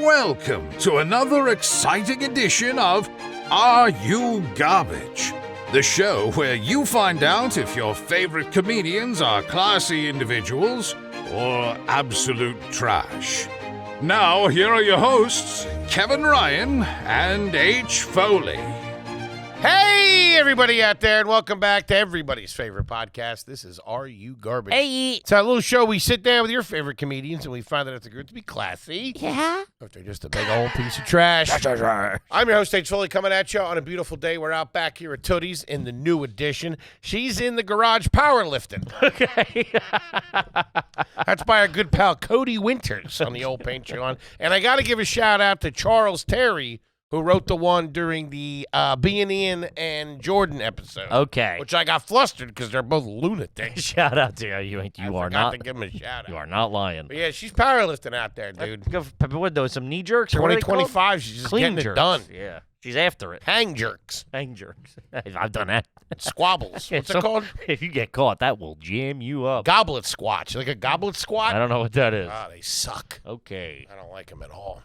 welcome to another exciting edition of Are You Garbage? The show where you find out if your favorite comedians are classy individuals or absolute trash. Now, here are your hosts, Kevin Ryan and H. Foley. Hey, everybody out there, and welcome back to everybody's favorite podcast. This is Are You Garbage? Hey. It's that little show we sit down with your favorite comedians, and we find out if they're good to be classy. Yeah? Or if they're just a big old piece of trash. I'm your host, H. Foley, coming at you on a beautiful day. We're out back here at Tootie's in the new edition. She's in the garage powerlifting. Okay. That's by our good pal Cody Winters on the old Patreon. And I got to give a shout out to Charles Terry, who wrote the one during the being Ian and Jordan episode. Okay. Which I got flustered because they're both lunatics. Shout out to you. You I are forgot not. to give them a shout out. You are not lying. But yeah, she's powerlifting out there, dude. What, those some knee jerks? Or what are they called? 2025, she's just Clean getting jerks. it done. Yeah. She's after it. Hang jerks. Hang jerks. I've done that. Squabbles. What's it called? If you get caught, that will jam you up. Goblet squatch. Like a goblet squat? I don't know what that is. Ah, they suck. Okay. I don't like them at all.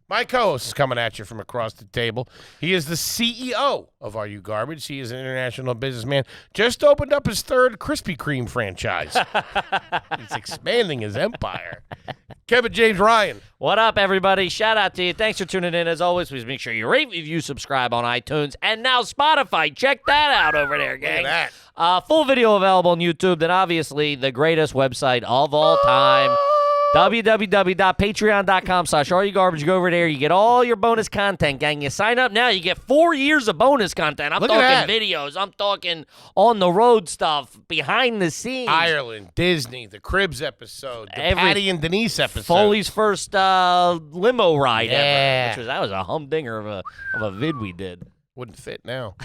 My co-host is coming at you from across the table. He is the CEO of Are You Garbage? He is an international businessman. Just opened up his third Krispy Kreme franchise. He's expanding his empire. Kevin James Ryan. What up, everybody? Shout out to you. Thanks for tuning in. As always, please make sure you rate, review, subscribe on iTunes, and now Spotify. Check that out over there, gang. Look at that. Full video available on YouTube, then obviously the greatest website of all time, www.patreon.com/areyougarbage. You go over there, you get all your bonus content, gang. You sign up now, you get 4 years of bonus content. I'm Look at talking videos. I'm talking on-the-road stuff, behind the scenes. Ireland, Disney, the Cribs episode, the Patty and Denise episode. Foley's first limo ride Yeah. ever. That was a humdinger of a vid we did. Wouldn't fit now.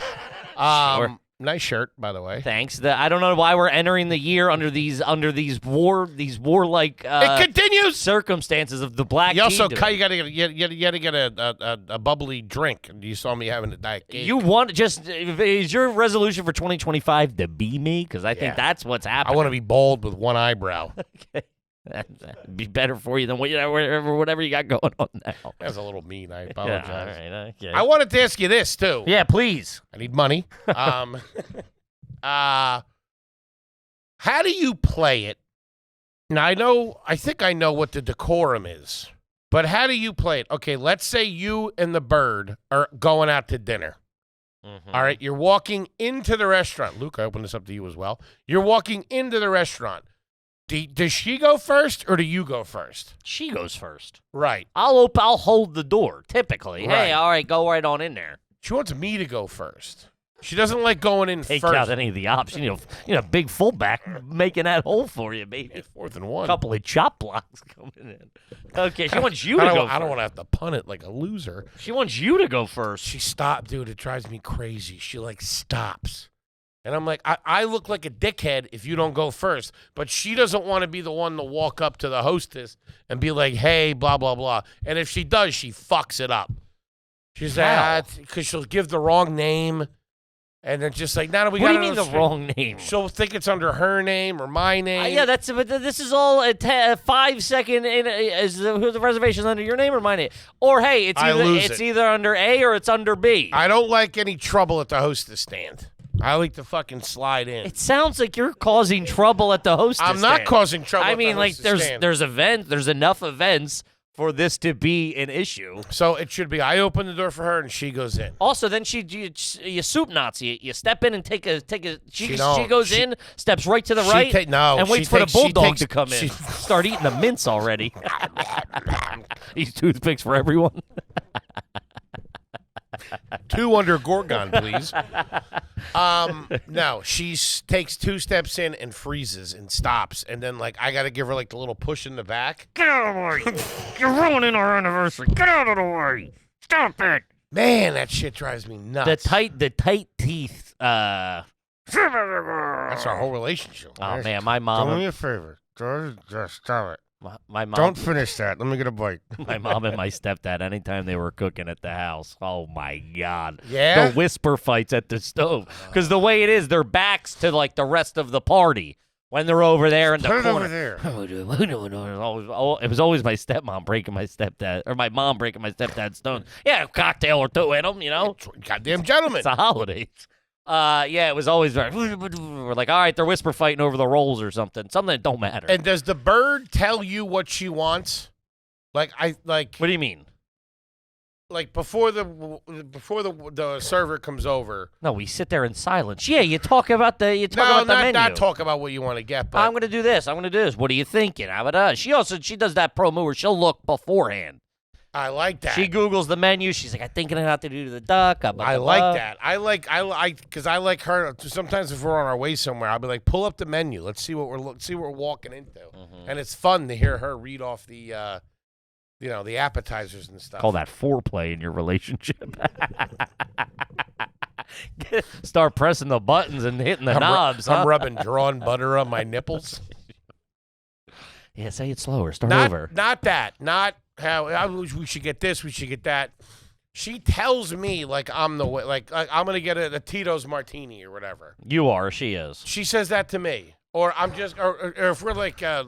Sure. Nice shirt, by the way. Thanks. I don't know why we're entering the year under these warlike It continues. circumstances of the Black You also Kingdom. you gotta get a bubbly drink. You saw me having a Diet Coke. You want is your resolution for 2025 to be me? Because I think that's what's I happening. want to be bald with one eyebrow. Okay. That'd be better for you than whatever you got going on now. That's a little mean. I Yeah, apologize. all right, okay. I wanted to ask you this too. Yeah, please. I need money. How do you play it? Now I think I know what the decorum is, but how do you play it? Okay, let's say you and the bird are going out to dinner. Mhm. All right, you're walking into the restaurant. Luke, I open this up to you as well. You're walking into the restaurant. Does she go first or do you go first? She goes first. Right. I'll hold the door. Typically, Right. hey, all right, go right on in there. She wants me to go first. She doesn't like going in Take first. out any of the options. Big fullback making that hole for you, baby. Yeah, 4th and 1. Couple of chop blocks coming in. Okay, she wants you to go first. I don't want to have to punt it like a loser. She wants you to go first. She stopped, dude. It drives me crazy. She stops. And I'm like, I look like a dickhead if you don't go first. But she doesn't want to be the one to walk up to the hostess and be like, hey, blah, blah, blah. And if she does, she fucks it up. She's like, because she'll give the wrong name. And they're just like, no, we got to What do you mean the wrong name? She'll think it's under her name or my name. Yeah, but this is all a 5-second. Is the reservation's under your name or my name? Or hey, it's either under A or it's under B. I don't like any trouble at the hostess stand. I like to fucking slide in. It sounds like you're causing trouble at the hostess I'm not stand. causing trouble. I at mean, the like hostess stand. there's enough events for this to be an issue. So it should be I open the door for her and she goes in. Also, then you soup Nazi. You step in and take a. She goes in, steps right to the right, and waits for the bulldog to come in. Start eating the mints already. These toothpicks for everyone. 2 under Gorgon, please. No, she takes 2 steps in and freezes and stops, and then I gotta give her the little push in the back. Get out of the way! You're ruining our anniversary. Get out of the way! Stop it! Man, that shit drives me nuts. The tight teeth. That's our whole relationship. Oh man, my mom. Do me a favor. Just stop it. My mom. Don't finish that. Let me get a bite. My mom and my stepdad, anytime they were cooking at the house, oh my God. Yeah? The whisper fights at the stove. Because the way it is, their backs to the rest of the party. When they're over there in the Put it corner. over there. It was always my stepmom breaking my stepdad, or my mom breaking my stepdad's stone. Yeah, a cocktail or two in them, you know. Goddamn gentlemen. It's a holiday. Yeah, it was always very. We're like, all right, they're whisper fighting over the rolls or something. Something that don't matter. And does the bird tell you what she wants? Like. What do you mean? Like before the server comes over. No, we sit there in silence. Yeah, you talk about the menu. Not talk about what you want to get. But I'm going to do this. I'm going to do this. What are you thinking? How about she does that pro move where she'll look beforehand. I like that. She Googles the menu. She's like, I'm thinking of how to do the duck. I like that. Because I like her. Sometimes if we're on our way somewhere, I'll be like, pull up the menu. Let's see what we're walking into. And it's fun to hear her read off the. The appetizers and stuff. Call that foreplay in your relationship. Start pressing the buttons and hitting the knobs. I'm rubbing drawn butter on my nipples. Yeah, say it slower. Start over. Not that. Not how we should get this. We should get that. She tells me like I'm the way. Like I'm gonna get a Tito's martini or whatever. You are. She is. She says that to me. Or I'm just. Or if we're like a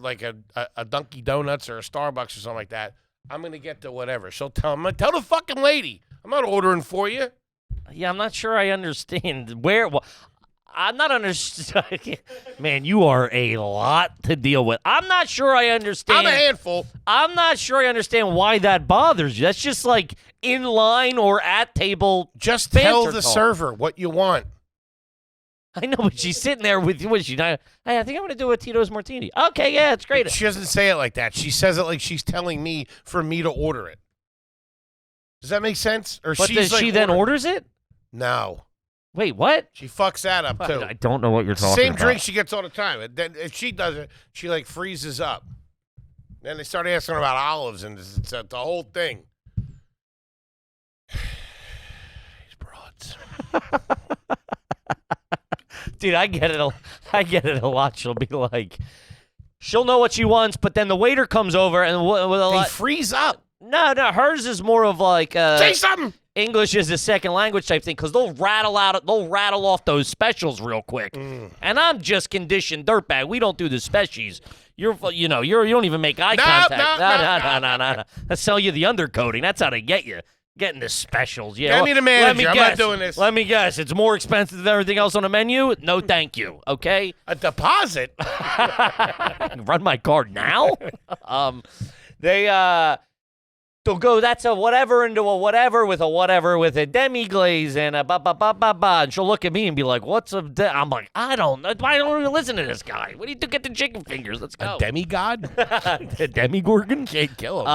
Dunkin' Donuts or a Starbucks or something like that. I'm going to get to whatever. She'll tell the fucking lady. I'm not ordering for you. Yeah, I'm not sure I understand where. Well, I'm not understanding. Man, you are a lot to deal with. I'm not sure I understand. I'm a handful. I'm not sure I understand why that bothers you. That's just like in line or at table. Just tell the server what you want. I know, but she's sitting there with you. What is she not? Hey, I think I'm going to do a Tito's martini. Okay, yeah, it's great. She doesn't say it like that. She says it like she's telling me for me to order it. Does that make sense? Or but she then orders it? No. Wait, what? She fucks that up too. I don't know what you're talking Same about. drink she gets all the time. And then if she does it, she like freezes up. Then they start asking about olives and it's the whole thing. These broads. Dude, I get it a lot. She'll be like, she'll know what she wants, but then the waiter comes over and they freeze up. No, hers is more of like say something. English is a second language type thing because they'll rattle off those specials real quick. And I'm just conditioned dirtbag. We don't do the specials. You don't even make eye contact. No. I sell you the undercoating. That's how they get you. Getting the specials. Yeah. Get me the manager. I'm not doing this. Let me guess. It's more expensive than everything else on the menu? No, thank you. Okay? A deposit? Run my card now? They'll go, that's a whatever into a whatever with a demi-glaze and a ba-ba-ba-ba-ba. And she'll look at me and be like, what's a I'm like, I don't know. I don't even listen to this guy. What do you do? Get the chicken fingers. Let's go. A demigod? A demigorgon? Can't kill him.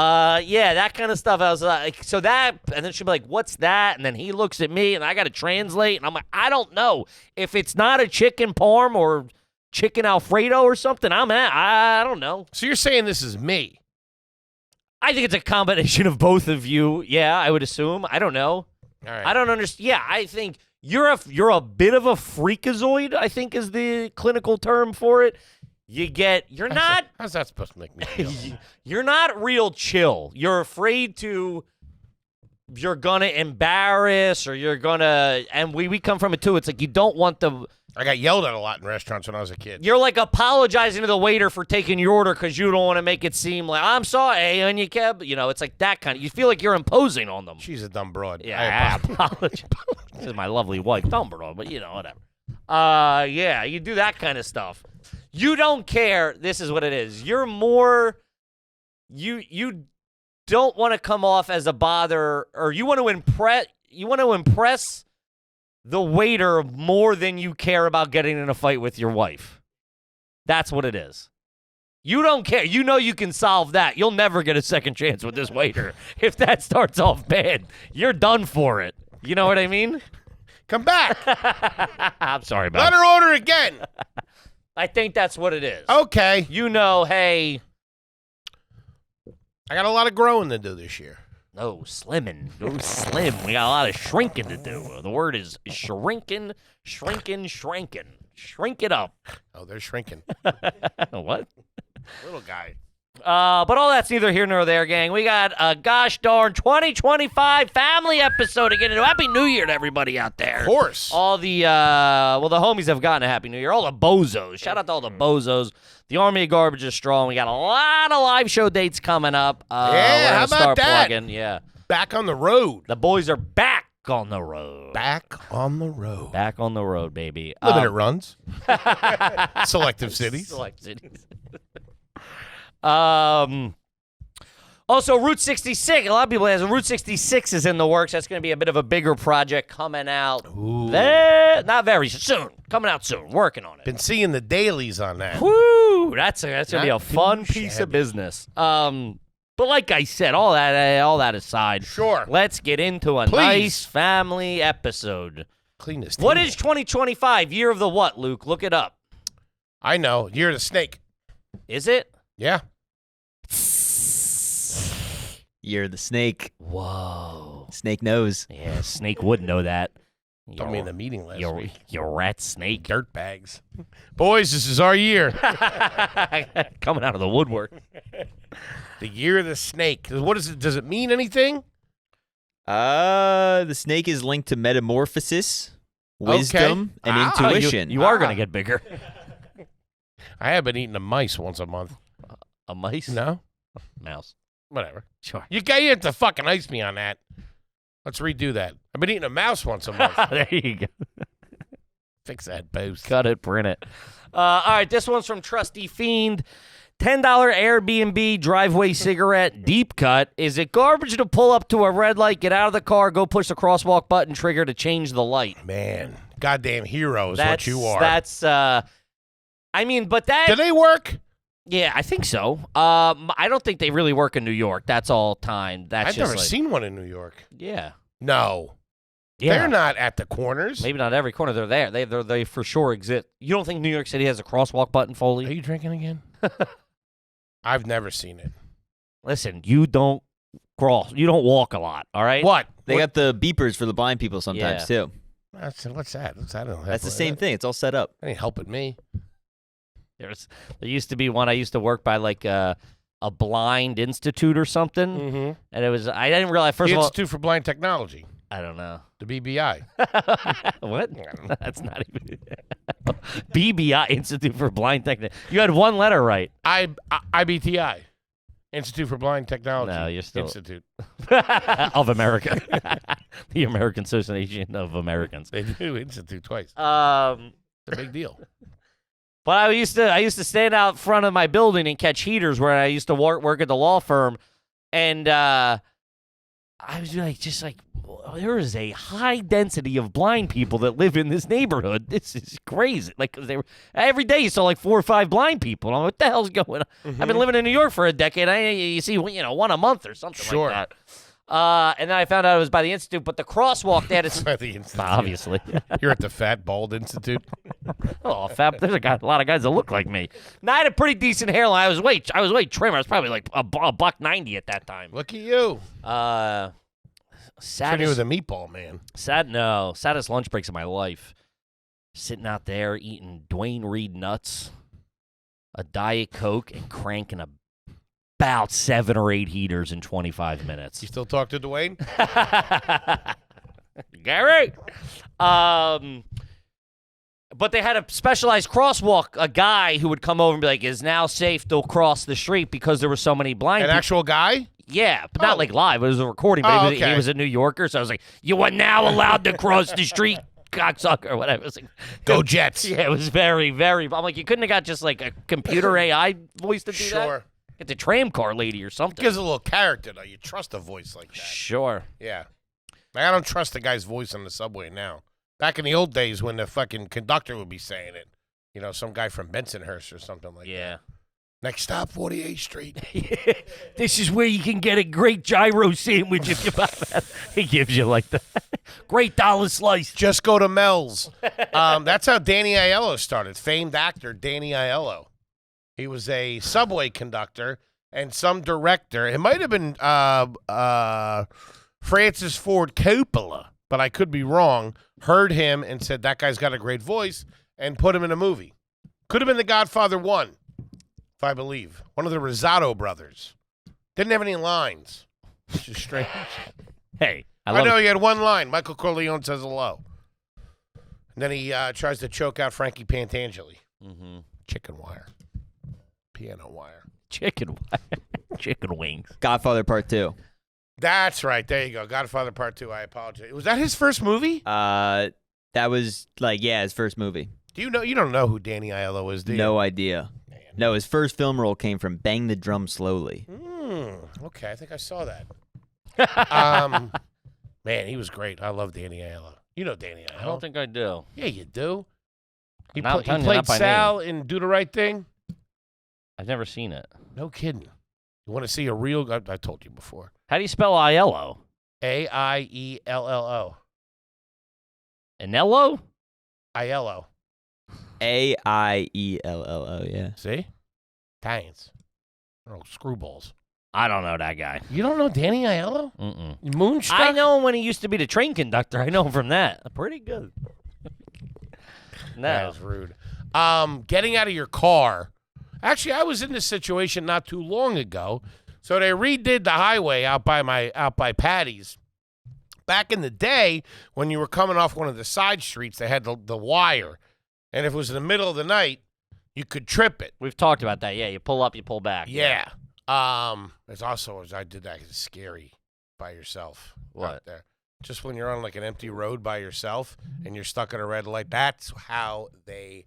Yeah, that kind of stuff. I was like, so that, and then she'll be like, what's that? And then he looks at me and I got to translate. And I'm like, I don't know. If it's not a chicken parm or chicken Alfredo or something, I don't know. So you're saying this is me? I think it's a combination of both of you. Yeah, I would assume. I don't know. All right. I don't understand. Yeah, I think you're a bit of a freakazoid, I think is the clinical term for it. You're not. How's that supposed to make me feel? You're not real chill. You're afraid you're going to embarrass or you're going to, and we come from it too. It's like you don't want I got yelled at a lot in restaurants when I was a kid. You're like apologizing to the waiter for taking your order because you don't want to make it seem like, I'm sorry, on you, Kev. It's like that kind of, you feel like you're imposing on them. She's a dumb broad. Yeah, I apologize. This is my lovely wife, dumb broad, but whatever. Yeah, you do that kind of stuff. You don't care. This is what it is. You're more, you don't want to come off as a bother, or you want to impress the waiter more than you care about getting in a fight with your wife. That's what it is. You don't care. You know you can solve that. You'll never get a second chance with this waiter. If that starts off bad, you're done for it. You know what I mean? Come back. I'm sorry about it. Let her order again. I think that's what it is. Okay. Hey. I got a lot of growing to do this year. No, slimming. Go slim. We got a lot of shrinking to do. The word is shrinking. Shrink it up. Oh, they're shrinking. What? Little guy. But all that's neither here nor there, gang. We got a gosh darn 2025 family episode to get into. Happy New Year to everybody out there. Of course. All the, the homies have gotten a Happy New Year. All the bozos. Shout out to all the bozos. The Army of Garbage is strong. We got a lot of live show dates coming up. How about that? Plugging. Yeah. Back on the road. The boys are back on the road. Back on the road. Back on the road, baby. Limited runs. Selective cities. Select cities. Also, Route 66. A lot of people ask, Route 66 is in the works. That's going to be a bit of a bigger project coming out. Not very soon. Coming out soon. Working on it. Been seeing the dailies on that. Woo! That's going to be a fun piece of business. But like I said, all that aside, sure. Let's get into a nice family episode. Cleanest. What is 2025? Year of the what, Luke? Look it up. I know. Year of the snake. Is it? Yeah. Year of the snake. Whoa. Snake knows. Yeah, snake would know that. Told me in the meeting last week. You rat snake. Dirt bags. Boys, this is our year. Coming out of the woodwork. The year of the snake. What is it? Does it mean anything? The snake is linked to metamorphosis, wisdom, and intuition. You are going to get bigger. I have been eating a mice once a month. A mice? No? Mouse. Whatever. Sure. You have to fucking ice me on that. Let's redo that. I've been eating a mouse once a month. There you go. Fix that post. Cut it, print it. All right, this one's from Trusty Fiend. $10 Airbnb driveway cigarette deep cut. Is it garbage to pull up to a red light, get out of the car, go push the crosswalk button trigger to change the light? Man, goddamn hero is what you are. But that... Do they work? Yeah, I think so. I don't think they really work in New York. That's all time. I've never seen one in New York. Yeah. No. Yeah. They're not at the corners. Maybe not every corner. They're there. They for sure exist. You don't think New York City has a crosswalk button, Foley? Are you drinking again? I've never seen it. Listen, you don't crawl. You don't walk a lot, all right? What? They got the beepers for the blind people sometimes, too. What's that? That's the same thing. It's all set up. That ain't helping me. There used to be one I used to work by, like a blind institute or something, and it was I didn't realize first the of all Institute for Blind Technology. I don't know The BBI. what? That's not even BBI Institute for Blind Technology. You had one letter right. IBTI. Institute for Blind Technology. No, you're still Institute of America. The American Association of Americans. They do institute twice. It's a big deal. But I used to stand out front of my building and catch heaters where I used to work at the law firm, and I was just like, there is a high density of blind people that live in this neighborhood. This is crazy. Like, 'cause every day you saw like 4 or 5 blind people. I'm like, what the hell's going on? Mm-hmm. I've been living in New York for a decade. You see, one a month or something like that. And then I found out it was by the Institute, but the crosswalk they had by the Institute. Obviously. You're at the Fat Bald Institute. Oh, fat! There's a lot of guys that look like me. Now, I had a pretty decent hairline. I was way trimmer. I was probably like a $1.90 at that time. Look at you. Saddest you with a meatball man. Saddest lunch breaks of my life. Sitting out there eating Dwayne Reed nuts, a Diet Coke, and cranking about 7 or 8 heaters in 25 minutes. You still talk to Dwayne? Gary. But they had a specialized crosswalk, a guy who would come over and be like, is now safe to cross the street because there were so many blind people. An actual guy? Yeah, but not like live. It was a recording, but okay. he was a New Yorker, so I was like, you are now allowed to cross the street, cocksucker, or whatever. It was like, go Jets. Yeah, it was very, very... I'm like, you couldn't have got just like a computer AI voice to do that? Sure. Get the tram car lady or something. It gives a little character, though. You trust a voice like that. Sure. Yeah. Like, I don't trust the guy's voice on the subway now. Back in the old days when the fucking conductor would be saying it. You know, some guy from Bensonhurst or something like that. Yeah. Next stop, 48th Street. This is where you can get a great gyro sandwich if you buy that. He gives you like the great dollar slice. Just go to Mel's. That's how Danny Aiello started. Famed actor Danny Aiello. He was a subway conductor and some director. It might have been Francis Ford Coppola, but I could be wrong. Heard him and said, that guy's got a great voice, and put him in a movie. Could have been The Godfather 1. if I believe. One of the Rosado brothers. Didn't have any lines, which is strange. Hey, I know he had one line. Michael Corleone says hello. And then he tries to choke out Frankie Pantangeli. Mm-hmm. Chicken wire. Piano wire. Chicken wire. Chicken wings. Godfather Part 2. That's right. There you go. Godfather Part 2. I apologize. Was that his first movie? That was his first movie. Do you know? You don't know who Danny Aiello is, do you? No idea. Man. No, his first film role came from Bang the Drum Slowly. Okay, I think I saw that. Man, he was great. I love Danny Aiello. You know Danny Aiello. I don't think I do. Yeah, you do. He Not telling you, played not by Sal in Do the Right Thing. I've never seen it. No kidding. You want to see a real? I told you before. How do you spell Aiello? Aiello. Anello? Aiello. Aiello, yeah. See? Italians. Oh, screwballs. I don't know that guy. You don't know Danny Aiello? Mm-mm. Moonstruck? I know him when he used to be the train conductor. I know him from that. Pretty good. No. That's rude. Getting out of your car. Actually, I was in this situation not too long ago. So they redid the highway out by Patty's. Back in the day, when you were coming off one of the side streets, they had the wire. And if it was in the middle of the night, you could trip it. We've talked about that. Yeah, you pull up, you pull back. Yeah. It's also, as I did that, it's scary by yourself. What? Out there. Just when you're on like an empty road by yourself and you're stuck at a red light, that's how they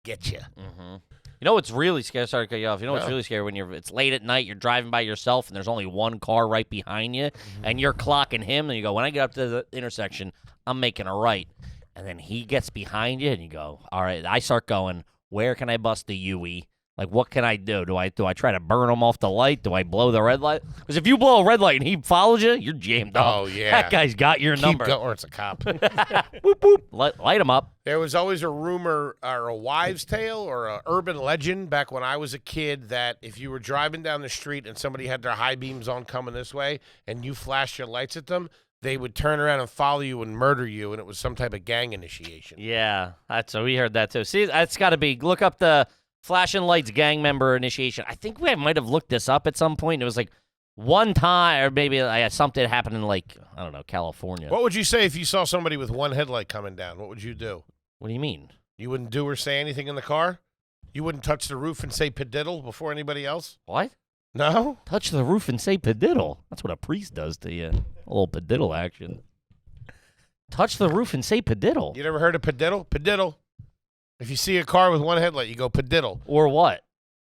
get you. Mm-hmm. You know what's really scary? Sorry to cut you off. You know what's really scary when it's late at night, you're driving by yourself, and there's only one car right behind you, and you're clocking him, and you go, when I get up to the intersection, I'm making a right. And then he gets behind you, and you go, all right, I start going, where can I bust the UE? Like, what can I do? Do I try to burn him off the light? Do I blow the red light? Because if you blow a red light and he follows you, you're jammed up. Oh, yeah. That guy's got your number. Or it's a cop. Boop, boop. Light him up. There was always a rumor or a wives' tale or an urban legend back when I was a kid that if you were driving down the street and somebody had their high beams on coming this way and you flashed your lights at them, they would turn around and follow you and murder you, and it was some type of gang initiation. Yeah, so we heard that too. See, that's got to be, look up the flashing lights gang member initiation. I think we might have looked this up at some point. It was like one time, or maybe something happened in like, I don't know, California. What would you say if you saw somebody with one headlight coming down? What would you do? What do you mean? You wouldn't do or say anything in the car? You wouldn't touch the roof and say padiddle before anybody else? What? No? Touch the roof and say padiddle. That's what a priest does to you. A little padiddle action. Touch the roof and say padiddle. You never heard of padiddle? Padiddle. If you see a car with one headlight, you go padiddle. Or what?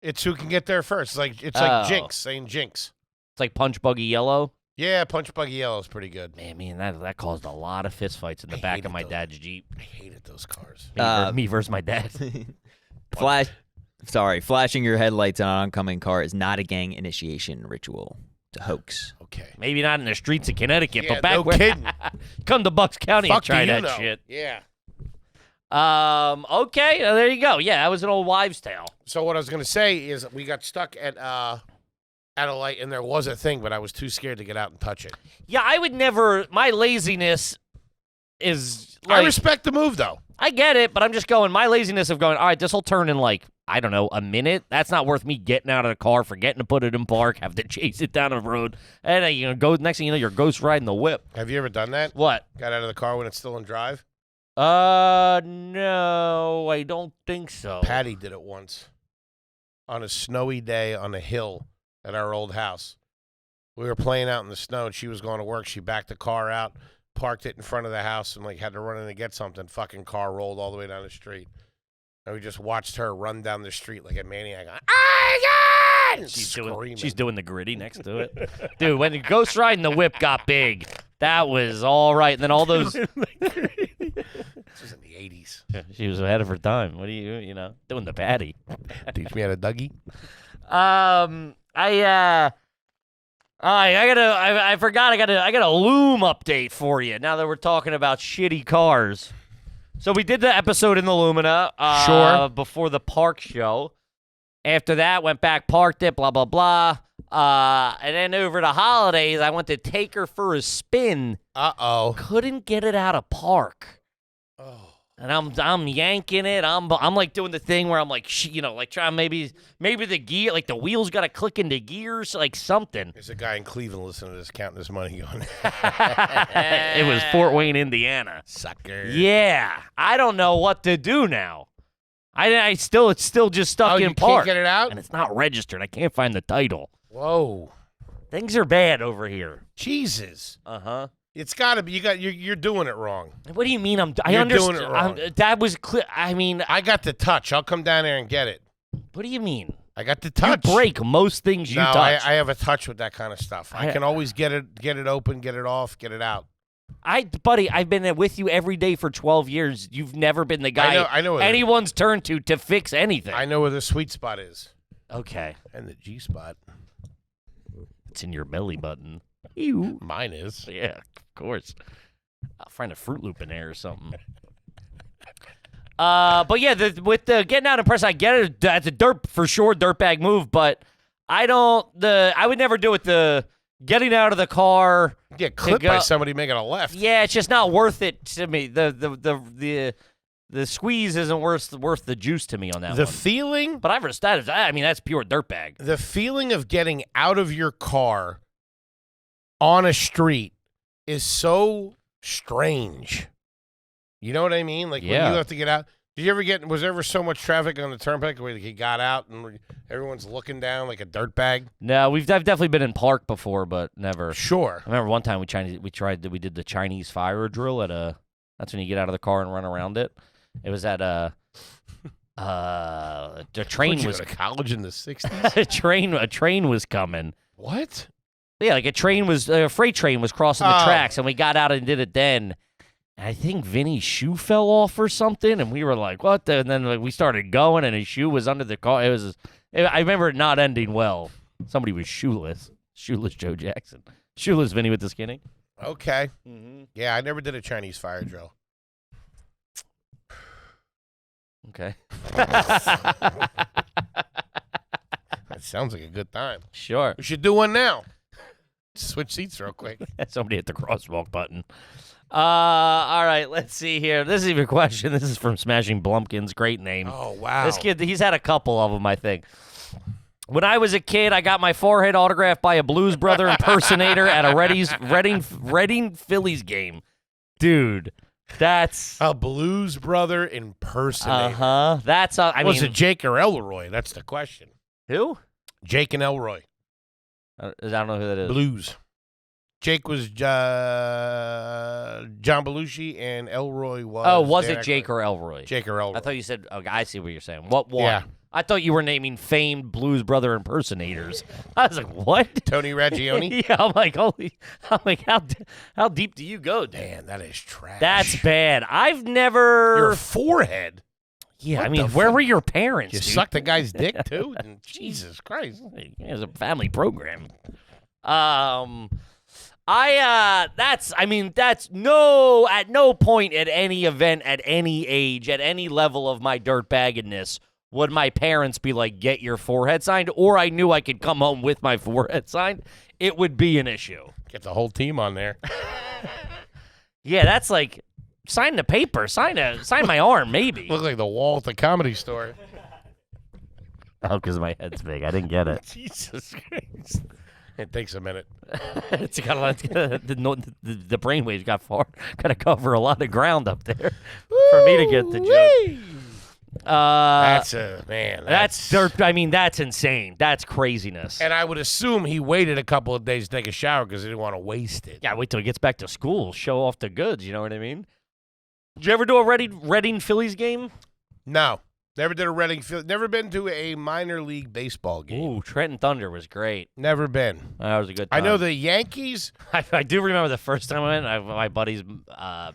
It's who can get there first. It's like jinx, saying jinx. It's like punch buggy yellow? Yeah, punch buggy yellow is pretty good. Man, that caused a lot of fistfights in the back of my dad's Jeep. I hated those cars. Me versus my dad. Flashing your headlights on an oncoming car is not a gang initiation ritual. It's a hoax. Okay. Maybe not in the streets of Connecticut, Yeah, but back no where kidding. come to Bucks County Fuck and try do you that know? shit. Yeah. Okay, there you go. Yeah, that was an old wives' tale. So what I was going to say is we got stuck at a light, and there was a thing, but I was too scared to get out and touch it. Yeah, I would never. My laziness is. I respect the move, though. I get it, but I'm just going. My laziness of going. All right, this will turn in like I don't know a minute. That's not worth me getting out of the car, forgetting to put it in park, have to chase it down the road, and go. Next thing you know, you're ghost riding the whip. Have you ever done that? What? Got out of the car when it's still in drive? No, I don't think so. Patty did it once on a snowy day on a hill at our old house. We were playing out in the snow, and she was going to work. She backed the car out, parked it in front of the house, and had to run in to get something. Fucking car rolled all the way down the street. And we just watched her run down the street like a maniac. Oh, God! She's doing the gritty next to it. Dude, when the ghost riding the whip got big, that was all right. And then all those... This was in the 80s. She was ahead of her time. What are you doing the patty? Teach me how to Dougie. I forgot. I got a loom update for you. Now that we're talking about shitty cars, so we did the episode in the Lumina, sure, before the park show. After that, went back, parked it, blah blah blah. And then over the holidays, I went to take her for a spin. Uh-oh. Couldn't get it out of park. Oh. And I'm yanking it. I'm like doing the thing where I'm like, like trying maybe the gear, like the wheels got to click into gears, like something. There's a guy in Cleveland listening to this, counting his money on. It was Fort Wayne, Indiana. Sucker. Yeah, I don't know what to do now. It's still just stuck in park. Can't get it out, and it's not registered. I can't find the title. Whoa, things are bad over here. Jesus. It's got to be. You're doing it wrong. What do you mean? You're doing it wrong. That was clear. I mean, I got the touch. I'll come down there and get it. What do you mean? I got the touch. You break most things you touch. I have a touch with that kind of stuff. I can always get it open, get it off, get it out. Buddy, I've been with you every day for 12 years. You've never been the guy I know anyone's turned to fix anything. I know where the sweet spot is. Okay. And the G spot. It's in your belly button. Ew. Mine is. Yeah, of course. I'll find a Fruit Loop in there or something. But yeah, with the getting out in press, I get it. That's a dirtbag move, but I would never do it. The getting out of the car, get clipped by somebody making a left. Yeah, it's just not worth it to me. The squeeze isn't worth the juice to me on that one. The feeling, but that's pure dirtbag. The feeling of getting out of your car on a street is so strange. You know what I mean? Like when you have to get out. Did you ever was there ever so much traffic on the turnpike where he got out and everyone's looking down like a dirtbag? No, I've definitely been in park before, but never. Sure. I remember one time we did the Chinese fire drill that's when you get out of the car and run around it. It was at the train was to college in the 60s. a train was coming. What? Yeah, like a freight train was crossing the tracks, and we got out and did it then. And I think Vinny's shoe fell off or something, and we were like, "What?" And then we started going, and his shoe was under the car. I remember it not ending well. Somebody was shoeless Joe Jackson, shoeless Vinny with the skinny. Okay. Mm-hmm. Yeah, I never did a Chinese fire drill. Okay. That sounds like a good time. Sure. We should do one now. Switch seats real quick. Somebody hit the crosswalk button. All right, let's see here. This is even a question. This is from Smashing Blumpkins. Great name. Oh, wow. This kid, he's had a couple of them, I think. When I was a kid, I got my forehead autographed by a Blues Brother impersonator at a Reading Phillies game. Dude, that's... A Blues Brother impersonator. Uh-huh. That's... Was it Jake or Elroy? That's the question. Who? Jake and Elroy. I don't know who that is. Blues. Jake was John Belushi, and Elroy was... Oh, was it Jake or Elroy? Jake or Elroy. I thought you said... Okay, I see what you're saying. What one? Yeah. I thought you were naming famed Blues Brother impersonators. I was like, what? Tony Raggioni? Yeah, I'm like, how deep do you go, dude? Man, that is trash. That's bad. I've never... Your forehead? Yeah, where were your parents, You dude? sucked the guy's dick, too? Jesus Christ. It's a family program. That's at no point at any event, at any age, at any level of my dirtbaggedness would my parents be like, get your forehead signed, or I knew I could come home with my forehead signed. It would be an issue. Get the whole team on there. Yeah, that's like, sign the paper, sign my arm, maybe. Look like the wall at the Comedy Store. Oh, because my head's big. I didn't get it. Jesus Christ. It takes a minute. The brainwaves got to cover a lot of ground up there for me to get the joke. That's dirt. That's insane. That's craziness. And I would assume he waited a couple of days to take a shower because he didn't want to waste it. Yeah, wait till he gets back to school, show off the goods. You know what I mean? Did you ever do a Reading Phillies game? No. Never did a Reading. Never been to a minor league baseball game. Ooh, Trenton Thunder was great. Never been. That was a good time. I know the Yankees. I do remember the first time I went. My buddy's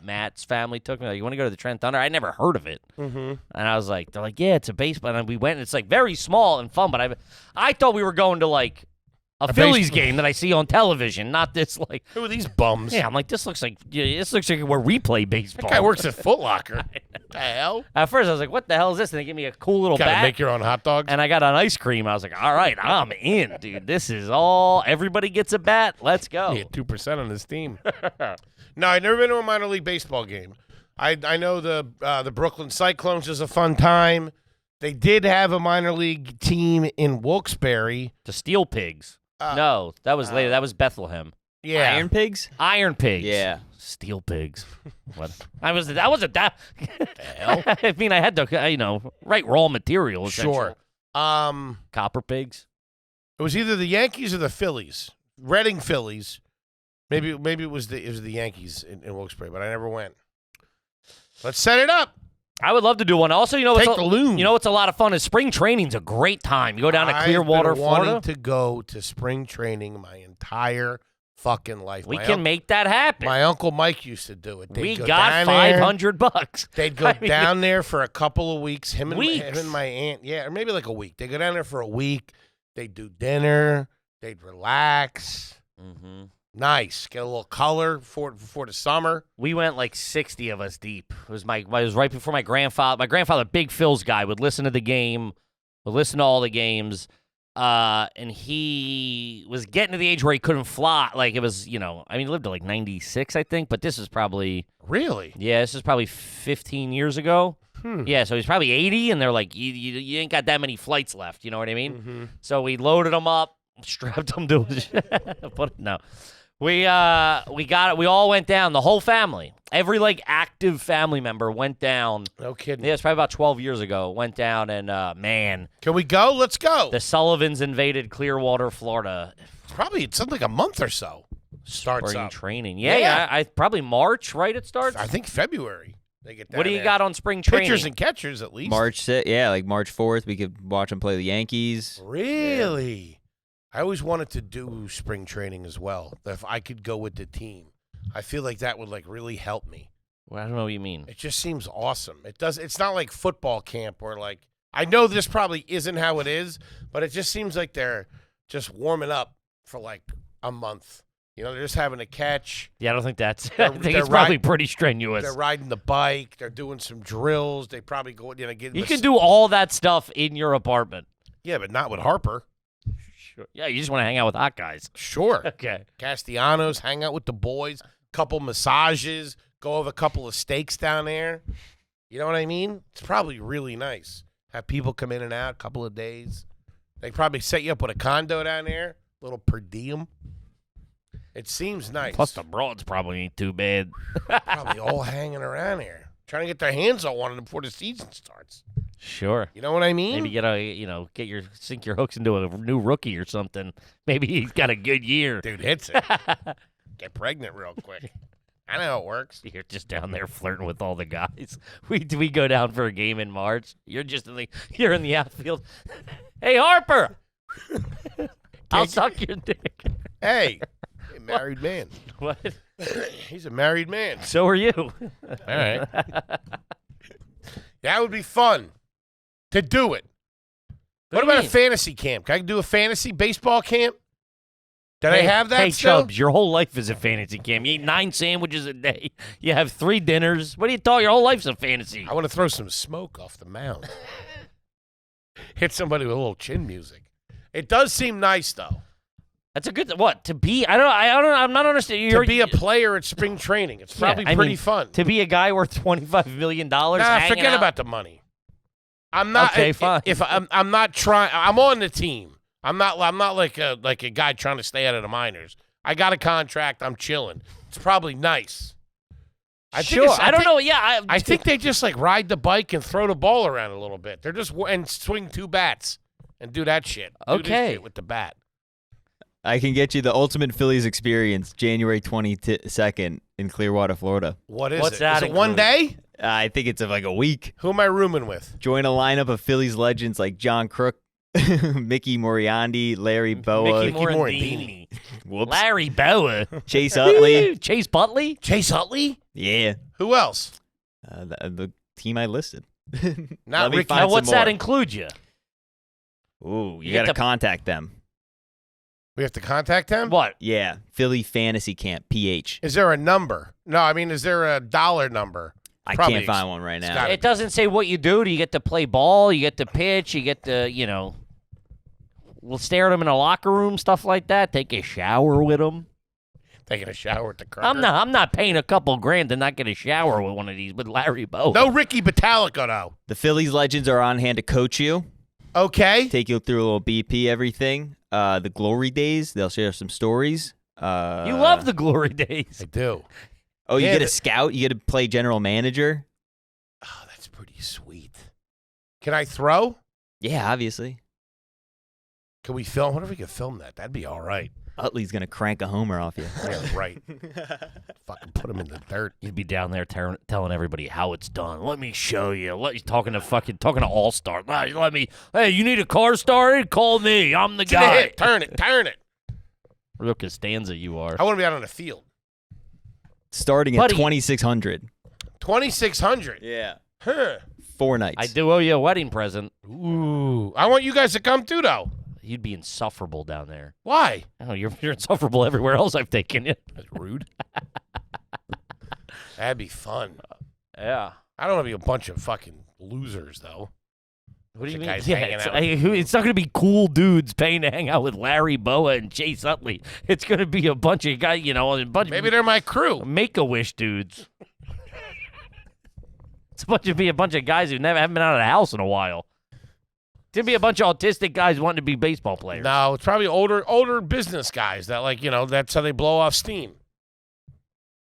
Matt's family took me. Like, you want to go to the Trenton Thunder? I never heard of it. Mm-hmm. And I was like, they're like, yeah, it's a baseball. And we went. And it's like very small and fun. But I thought we were going to like a Phillies game that I see on television, not this like. Who are these bums? Yeah, I'm like, this looks like where we play baseball. That guy works at Foot Locker. What the hell? At first, I was like, what the hell is this? And they give me a cool little bat. Gotta make your own hot dogs. And I got an ice cream. I was like, all right, I'm in, dude. This is all. Everybody gets a bat. Let's go. He had 2% on his team. No, I've never been to a minor league baseball game. I know the Brooklyn Cyclones is a fun time. They did have a minor league team in Wilkes-Barre. The Steel Pigs. No, that was later. That was Bethlehem. Yeah. Iron Pigs? Iron Pigs. Yeah. Steel Pigs. What? I wasn't that. Hell? I mean, I had to, write raw material. Sure. Copper Pigs. It was either the Yankees or the Phillies. Reading Phillies. Maybe it was the Yankees in Wilkes-Barre, but I never went. Let's set it up. I would love to do one. Also, Take the loon. You know what's a lot of fun is spring training's a great time. You go down to Clearwater, I've been Florida. wanting to go to spring training my entire fucking life. We can make that happen. My Uncle Mike used to do it. We got $500. They'd go down there for a couple of weeks. Him and my aunt. Yeah, or maybe like a week. They go down there for a week. They'd do dinner. They'd relax. Mm-hmm. Nice. Get a little color before the summer. We went like 60 of us deep. It was right before my grandfather. My grandfather, big Phil's guy, would listen to the game, would listen to all the games, and he was getting to the age where he couldn't fly. Like it was, he lived to like 96, I think, but this is probably... Really? Yeah, this is probably 15 years ago. Yeah, so he's probably 80, and they're like, you ain't got that many flights left, you know what I mean? Mm-hmm. So we loaded him up, strapped him to his... No. We got it. We all went down. The whole family, every active family member went down. No kidding. Yeah, it's probably about 12 years ago. Went down and man, can we go? Let's go. The Sullivans invaded Clearwater, Florida. It's something like a month or so. Starts spring up. training. Yeah. I probably March, right? It starts. I think February. They get down what do you there. got on spring training? Pitchers and catchers at least. March 4th. We could watch them play the Yankees. Really. Yeah. I always wanted to do spring training as well. If I could go with the team, I feel like that would really help me. Well, I don't know what you mean. It just seems awesome. It does. It's not like football camp where I know this probably isn't how it is, but it just seems like they're just warming up for a month. They're just having a catch. Yeah, I don't think that's. I think it's probably pretty strenuous. They're riding the bike. They're doing some drills. They probably go. You can do all that stuff in your apartment. Yeah, but not with Harper. Sure. Yeah, you just want to hang out with hot guys. Sure. Okay. Castellanos, hang out with the boys, couple massages, go have a couple of steaks down there. You know what I mean? It's probably really nice. Have people come in and out a couple of days. They probably set you up with a condo down there, a little per diem. It seems nice. Plus the broads probably ain't too bad. Probably all hanging around here, trying to get their hands on one of them before the season starts. Sure. You know what I mean? Maybe sink your hooks into a new rookie or something. Maybe he's got a good year. Dude hits it. Get pregnant real quick. I know how it works. You're just down there flirting with all the guys. We go down for a game in March. You're in the outfield. Hey Harper, I'll suck your dick. Hey, married man. What? He's a married man. So are you. All right. That would be fun to do it. What about a fantasy camp? Can I do a fantasy baseball camp? Did I have that still? Chubbs, your whole life is a fantasy camp. You eat 9 sandwiches a day. You have 3 dinners. What do you thought? Your whole life's a fantasy. I want to throw some smoke off the mound. Hit somebody with a little chin music. It does seem nice, though. That's a good to be. I'm not understanding. To be a player at spring training, it's probably pretty fun. To be a guy worth $25 million. Forget about the money. I'm not. Okay, fine. If I'm not trying, I'm on the team. I'm not like a guy trying to stay out of the minors. I got a contract. I'm chilling. It's probably nice. I don't know. Yeah, I think they just ride the bike and throw the ball around a little bit. They're just and swing 2 bats and do that shit. Do this shit with the bat. I can get you the ultimate Phillies experience, January 22nd in Clearwater, Florida. What's that? Is it one day? I think it's a week. Who am I rooming with? Join a lineup of Phillies legends like John Crook, Mickey Moriarty, Larry Boa. Mickey Morandini. Whoops. Larry Boa. Chase Utley. Chase Butley? Chase Utley? Yeah. Who else? The team I listed. Not Ricky. Now, what's that include you? Ooh, you got to contact them. We have to contact them? What? Yeah. Philly Fantasy Camp, PH. Is there a number? No, I mean, is there a dollar number? I can't find one right now. It doesn't say what you do. Do you get to play ball? You get to pitch? You get to, we'll stare at them in a locker room, stuff like that. Take a shower with them. Taking a shower at the Kroger. I'm not paying a couple grand to not get a shower with one of these with Larry Bowen. No Ricky Battalico, though. The Phillies legends are on hand to coach you. Okay. Take you through a little BP everything. The glory days. They'll share some stories. You love the glory days. I do. Oh, you get a scout? You get to play general manager? Oh, that's pretty sweet. Can I throw? Yeah, obviously. Can we film? What if we could film that? That'd be all right. Utley's going to crank a homer off you. Yeah, right. Fucking put him in the dirt. You'd be down there telling everybody how it's done. Let me show you. Talking to All-Star. Hey, you need a car started? Call me. I'm the guy. Turn it. Real Costanza you are. I want to be out on the field. Starting at 2,600. 2,600? Yeah. Huh. 4 nights. I do owe you a wedding present. Ooh. I want you guys to come too, though. You'd be insufferable down there. Why? Oh, you're insufferable everywhere else I've taken you. That's rude. That'd be fun. Yeah. I don't want to be a bunch of fucking losers, though. What do you mean? Guys it's not going to be cool dudes paying to hang out with Larry Boa and Chase Utley. It's going to be a bunch of guys, Maybe they're my crew. Make-A-Wish dudes. It's be a bunch of guys who haven't been out of the house in a while. It's going to be a bunch of autistic guys wanting to be baseball players. No, it's probably older business guys that, that's how they blow off steam.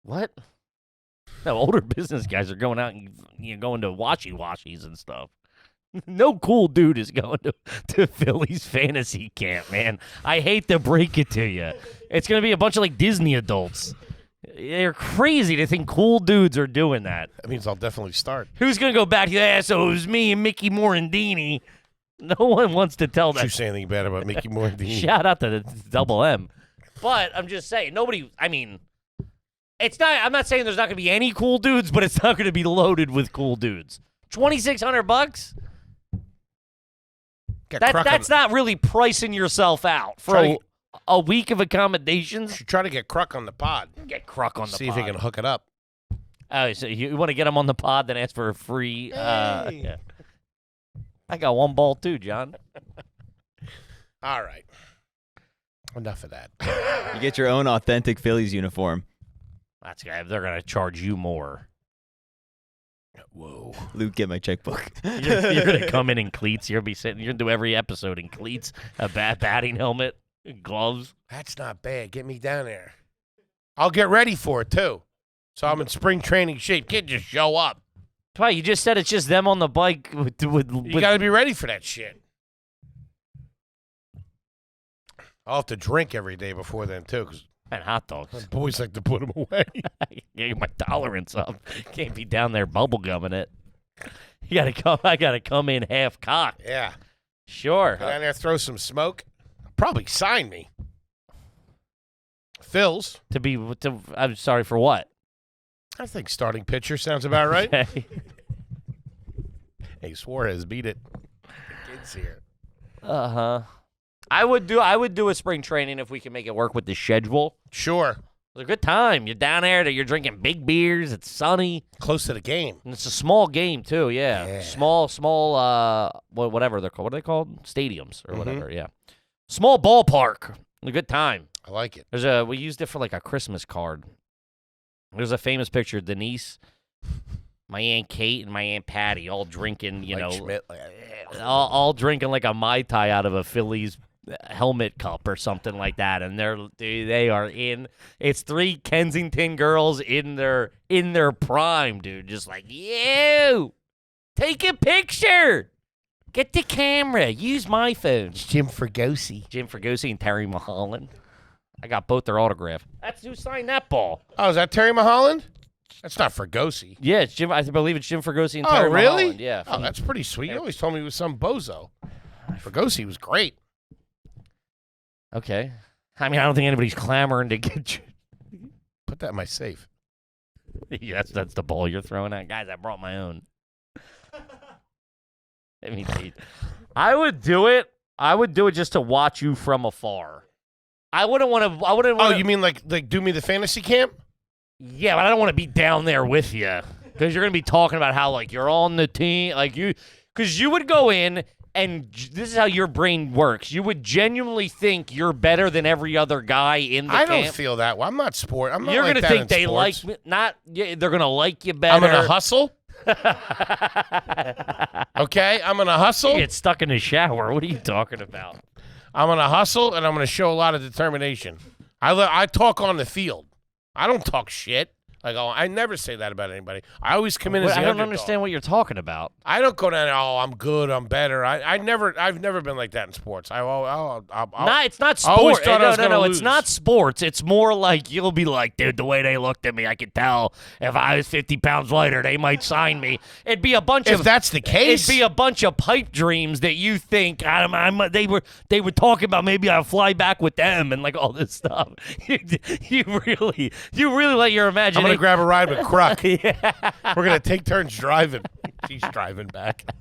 What? No, older business guys are going out and going to washy-washies and stuff. No cool dude is going to Phillies fantasy camp, man. I hate to break it to you. It's going to be a bunch of Disney adults. They're crazy to think cool dudes are doing that. That means I'll definitely start. Who's going to go back to that? So it was me and Mickey Morandini. No one wants to tell that. Did you say anything bad about Mickey Morandini? Shout out to the Double M. But I'm just saying, it's not. I'm not saying there's not going to be any cool dudes, but it's not going to be loaded with cool dudes. $2,600? That's not really pricing yourself out for a week of accommodations. You should try to get Kruk on the pod. Get Kruk on the pod. See if he can hook it up. Oh, so you want to get him on the pod, then ask for a free. Yeah. I got one ball too, John. All right. Enough of that. You get your own authentic Phillies uniform. They're going to charge you more. Whoa. Luke, get my checkbook. You're going to come in cleats. You're going to do every episode in cleats, a batting helmet, gloves. That's not bad. Get me down there. I'll get ready for it, too. So I'm in spring training shape. Can't just show up. Why? You just said it's just them on the bike. You got to be ready for that shit. I'll have to drink every day before then, too, because and hot dogs. my boys like to put them away. Get my tolerance up. Can't be down there bubble gumming it. You gotta come. I gotta come in half cocked. Yeah. Sure. Go down there, throw some smoke. Probably sign me. Phil's. I'm sorry for what? I think starting pitcher sounds about right. Okay. Hey, Suarez beat it. The kid's here. Uh-huh. I would do a spring training if we can make it work with the schedule. Sure. It's a good time. You're down there, you're drinking big beers, it's sunny. Close to the game. And it's a small game too, yeah. Small whatever they're called. What are they called? Stadiums or whatever, yeah. Small ballpark. A good time. I like it. We used it for a Christmas card. There's a famous picture of Denise, my Aunt Kate, and my Aunt Patty all drinking, Schmidt, all drinking like a Mai Tai out of a Phillies helmet cup or something like that, and they are in. It's 3 Kensington girls in their prime, dude. Just like, you take a picture, get the camera, use my phone. It's Jim Fregosi and Terry Mulholland. I got both their autograph. That's who signed that ball. Oh, is that Terry Mulholland? That's not Fregosi. Yeah, it's Jim. I believe it's Jim Fregosi and Terry really? Mulholland. Yeah. Oh, that's pretty sweet. You always told me he was some bozo. Fregosi was great. Okay. I don't think anybody's clamoring to get you. Put that in my safe. Yeah, that's the ball you're throwing at. Guys, I brought my own. I would do it. I would do it just to watch you from afar. I wouldn't want to. Oh, you mean like do me the fantasy camp? Yeah, but I don't want to be down there with you because you're gonna be talking about how you're on the team, because you would go in And this is how your brain works. You would genuinely think you're better than every other guy in the camp. I don't feel that way. I'm not sport. I'm not You're like gonna that think in they sports. like not. Yeah, they're gonna like you better. I'm gonna hustle. Okay, I'm gonna hustle. You get stuck in the shower. What are you talking about? I'm gonna hustle, and I'm gonna show a lot of determination. I talk on the field. I don't talk shit. Like, oh, I never say that about anybody. I always come in as the I don't underdog. understand what you're talking about. I don't go down there, oh, I'm good, I'm better. I've never been like that in sports. It's not I always sports. thought I was No, gonna it's lose. not sports. It's more like you'll be like, dude, the way they looked at me, I could tell if I was 50 pounds lighter, they might sign me. It'd be a bunch If of that's the case, it'd be a bunch of pipe dreams that you think they were talking about. Maybe I'll fly back with them and like all this stuff. You really let your imagination. I'm gonna grab a ride with Croc. Yeah. We're gonna take turns driving. She's driving back.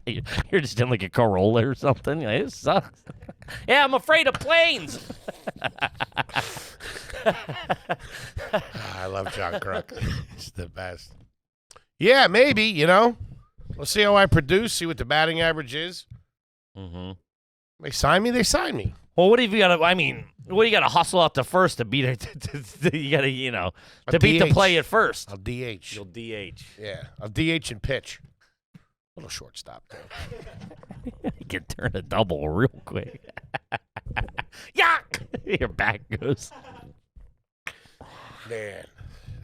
You're just in like a Corolla or something. It sucks. Yeah, I'm afraid of planes. I love John Croc. He's the best. Yeah, maybe, We'll see how I produce, see what the batting average is. Mm-hmm. They sign me, they sign me. Well, what have you got to, what do you got to hustle out to first to beat it? You got to, to beat the play at first. I'll DH. You'll DH. Yeah, I'll DH and pitch. Little shortstop, though. You can turn a double real quick. Yuck! Your back goes. Man,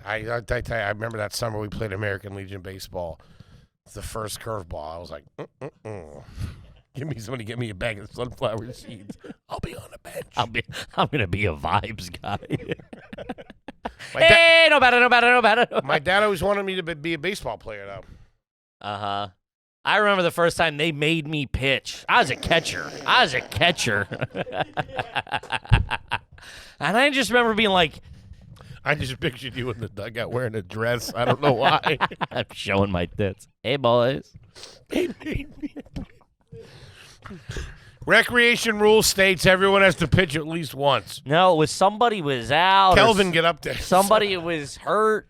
I remember that summer we played American Legion baseball. The first curveball, I was like, Somebody give me a bag of sunflower seeds. I'll be on the bench. I'm gonna be a vibes guy. Hey, no better. My dad always wanted me to be a baseball player, though. I remember the first time they made me pitch. I was a catcher. And I just remember being like, I just pictured you in the dugout wearing a dress. I don't know why. I'm showing my tits. Hey, boys. Recreation rule states everyone has to pitch at least once. No, it was somebody was out. Kelvin, get up there. Somebody was hurt.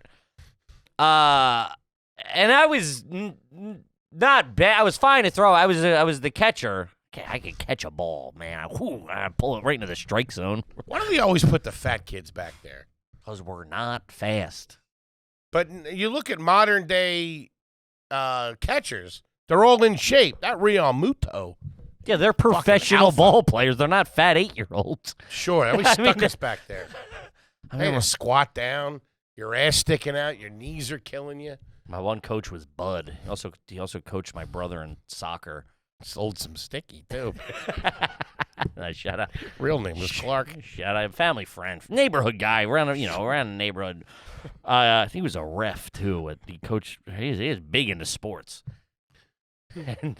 And I was not bad. I was fine to throw. I was the catcher. I could catch a ball, man. I pull it right into the strike zone. Why do we always put the fat kids back there? Because we're not fast. But you look at modern day catchers, they're all in shape. That Real Muto. Yeah, they're professional ball players. They're not fat 8-year-olds. Sure, they always stuck us back there. Hey, to squat down, your ass sticking out, your knees are killing you. My one coach was Bud. He also coached my brother in soccer. Sold some sticky too. Shout out. Real name was Clark. Shout out, family friend, neighborhood guy around the neighborhood. I think he was a ref too. He coached. He is big into sports. And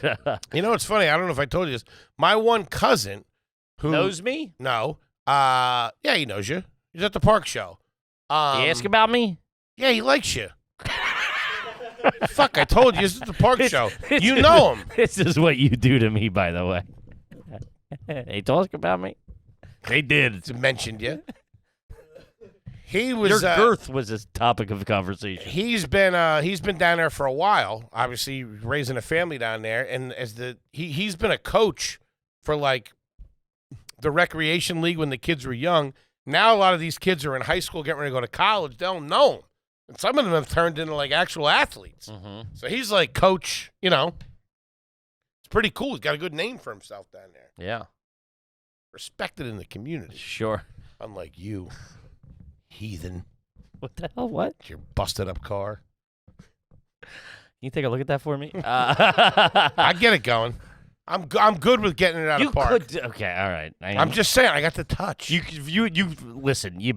it's funny. I don't know if I told you this. My one cousin who knows me. No. Yeah, he knows you. He's at the park show. You ask about me? Yeah, he likes you. Fuck, I told you, this is the park show. You know him. This is what you do to me, by the way. They talk about me? They did. Mentioned you. He was. Your girth was a topic of conversation. He's been down there for a while, obviously raising a family down there, and he's been a coach for like the recreation league when the kids were young. Now a lot of these kids are in high school, getting ready to go to college. They don't know him. And some of them have turned into, like, actual athletes. Mm-hmm. So he's, like, coach, It's pretty cool. He's got a good name for himself down there. Yeah. Respected in the community. Sure. Unlike you, heathen. What the hell? What? Your busted-up car. Can you take a look at that for me? I get it going. I'm good with getting it out of park. Okay, all right. I'm just saying, I got the touch. You listen, You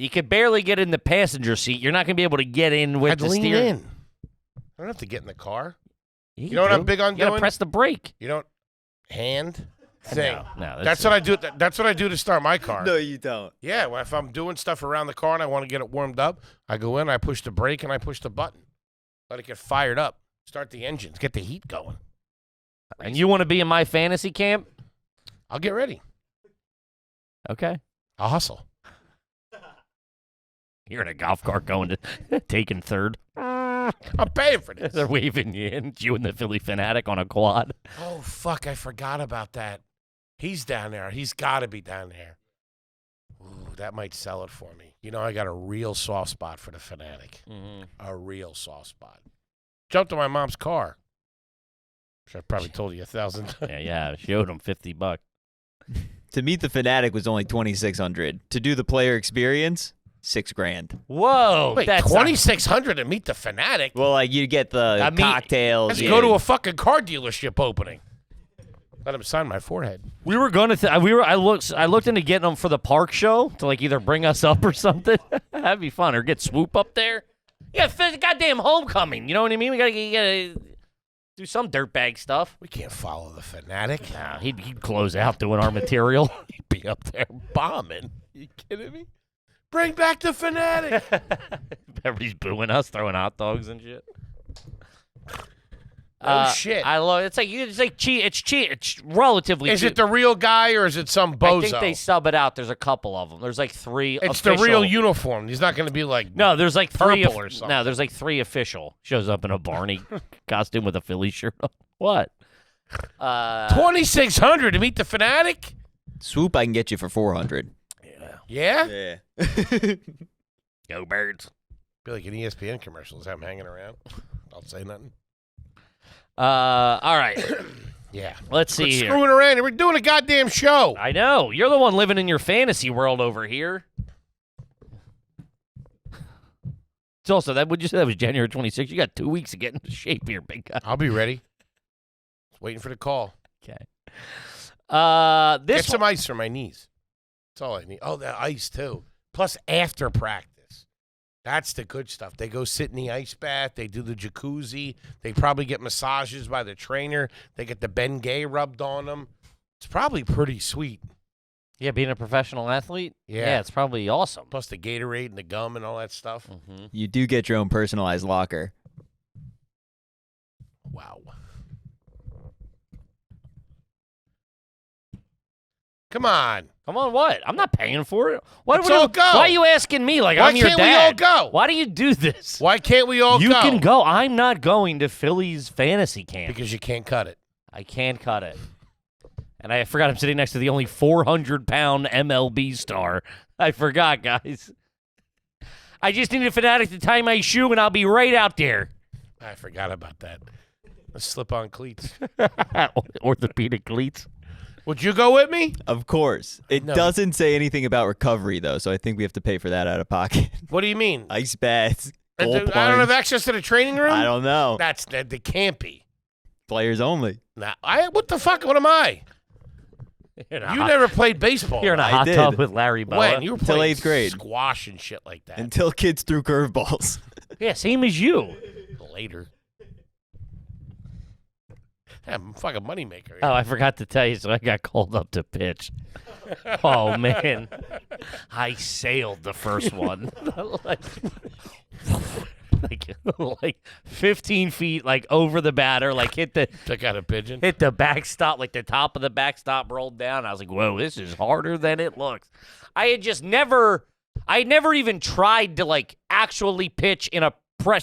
could barely get in the passenger seat. You're not going to be able to get in with the steering. Lean in. I don't have to get in the car. You know what I'm big on doing? You got to press the brake. You don't hand thing. No, that's what I do. That's what I do to start my car. No, you don't. Yeah, well, if I'm doing stuff around the car and I want to get it warmed up, I go in, I push the brake, and I push the button. Let it get fired up. Start the engines. Get the heat going. And you want to be in my fantasy camp? I'll get ready. Okay. I'll hustle. You're in a golf cart going to taking third. I'm paying for this. They're waving you in. You and the Philly fanatic on a quad. Oh, fuck. I forgot about that. He's down there. He's got to be down there. Ooh, that might sell it for me. You know, I got a real soft spot for the fanatic. Mm-hmm. A real soft spot. Jumped in my mom's car. Which I probably told you 1,000 times. Yeah. Showed him $50. To meet the fanatic was only $2,600. To do the player experience, $6,000. Whoa. Wait, $2,600 to meet the fanatic? Well, like you get the cocktails. Let's go to a fucking car dealership opening. Let him sign my forehead. We were gonna. I looked into getting them for the park show to like either bring us up or something. That'd be fun, or get Swoop up there. Yeah, goddamn homecoming. You know what I mean? We gotta do some dirtbag stuff. We can't follow the fanatic. Nah, he'd close out doing our material. He'd be up there bombing. You kidding me? Bring back the fanatic. Everybody's booing us, throwing hot dogs and shit. Oh shit! I love it's like cheat. It's relatively. Is cheap. it the real guy or is it some bozo? I think they sub it out. There's a couple of them. There's like 3. It's official. the real uniform. He's not going to be like there's like 3 purple or something. No, there's like 3 official. Shows up in a Barney costume with a Philly shirt on. What? $2,600 to meet the fanatic. Swoop, I can get you for $400. Yeah. Yeah. Go Birds. Be like an ESPN commercial. Is I'm hanging around. Don't say nothing. All right. Yeah. Let's see here. Screwing around. We're doing a goddamn show. I know. You're the one living in your fantasy world over here. It's also that. Would you say that was January 26th? You got 2 weeks to get into shape here, big guy. I'll be ready. Waiting for the call. Okay. Get some ice for my knees. That's all I need. Oh, the ice too. Plus after practice. That's the good stuff. They go sit in the ice bath. They do the jacuzzi. They probably get massages by the trainer. They get the Bengay rubbed on them. It's probably pretty sweet. Yeah, being a professional athlete? Yeah. It's probably awesome. Plus the Gatorade and the gum and all that stuff. Mm-hmm. You do get your own personalized locker. Wow. Come on. Come on, what? I'm not paying for it. Let's all go. Why are you asking me like Why I'm your dad? can't we all go? Why do you do this? Why can't we all go? You can go. I'm not going to Philly's fantasy camp. Because you can't cut it. I can't cut it. And I forgot I'm sitting next to the only 400-pound MLB star. I forgot, guys. I just need a fanatic to tie my shoe, and I'll be right out there. I forgot about that. Let's slip on cleats. Orthopedic cleats. Would you go with me? Of course. It doesn't say anything about recovery, though, so I think we have to pay for that out of pocket. What do you mean? Ice baths, I don't have access to the training room? I don't know. They can't be. Players only. Nah, what the fuck? What am I? You never played baseball. You're in a hot tub with Larry Boa. When? You were playing 8th grade. Squash and shit like that. Until kids threw curveballs. Yeah, same as you. Later. Yeah, I'm a fucking moneymaker. Here. Oh, I forgot to tell you, so I got called up to pitch. Oh, man. I sailed the first one. like 15 feet, like over the batter, like hit the... Took out a pigeon? Hit the backstop, like the top of the backstop rolled down. I was like, whoa, this is harder than it looks. I never even tried to, like, actually pitch in a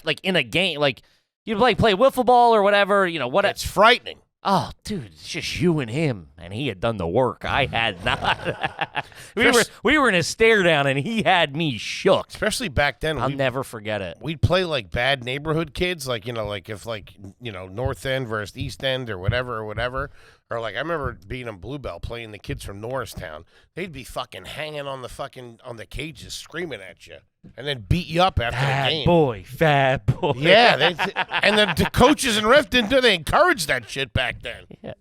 like in a game. Like, you play wiffle ball or whatever, you know, what? It's frightening. Oh, dude, it's just you and him, and he had done the work. I had not. we were in a stare down, and he had me shook. Especially back then. I'll never forget it. We'd play like bad neighborhood kids, like, you know, like if like, you know, North End versus East End or whatever. Or like I remember being in Bluebell playing the kids from Norristown. They'd be fucking hanging on the cages, screaming at you, and then beat you up after the game. Fat boy. Yeah, and the coaches and refs didn't do. They encouraged that shit back then. Yeah,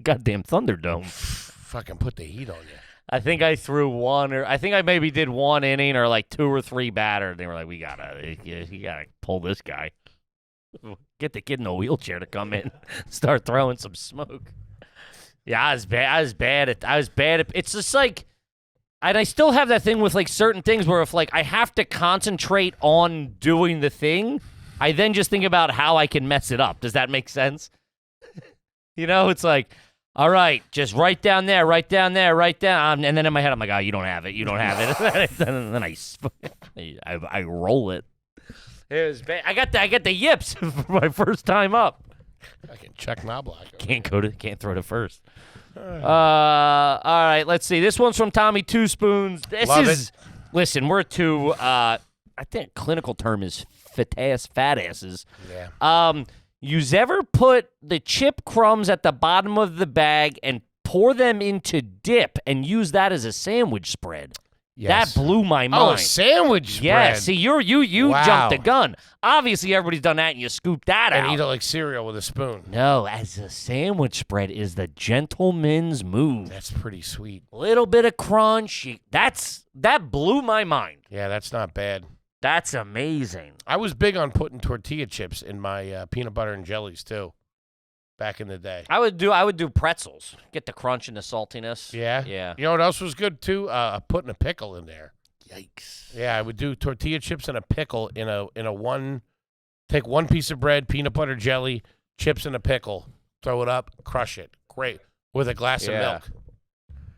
goddamn Thunderdome. Fucking put the heat on you. I think I threw I think I maybe did 1 inning or like 2 or 3 batter. They were like, you gotta pull this guy. Get the kid in a wheelchair to come in, start throwing some smoke. Yeah, I was bad at. It's just like, and I still have that thing with like certain things where if like I have to concentrate on doing the thing, I then just think about how I can mess it up. Does that make sense? You know, it's like, all right, just write down there, and then in my head I'm like, oh, you don't have it, and then I roll it. It was bad. I got the yips for my first time up. I can check Knobloch. Can't throw to first. All right, let's see. This one's from Tommy Two Spoons. Listen, we're two. I think clinical term is fat asses. Yeah. You've ever put the chip crumbs at the bottom of the bag and pour them into dip and use that as a sandwich spread? Yes. That blew my mind. Oh, a sandwich spread. Yeah, see, you Wow. jumped the gun. Obviously, everybody's done that, and you scoop that out. And eat it like cereal with a spoon. No, as a sandwich spread is the gentleman's move. That's pretty sweet. Little bit of crunch. That blew my mind. Yeah, that's not bad. That's amazing. I was big on putting tortilla chips in my peanut butter and jellies, too, back in the day. I would do pretzels. Get the crunch and the saltiness. Yeah? Yeah. You know what else was good, too? Putting a pickle in there. Yikes. Yeah, I would do tortilla chips and a pickle in a one. Take one piece of bread, peanut butter jelly, chips and a pickle. Throw it up, crush it. Great. With a glass of milk.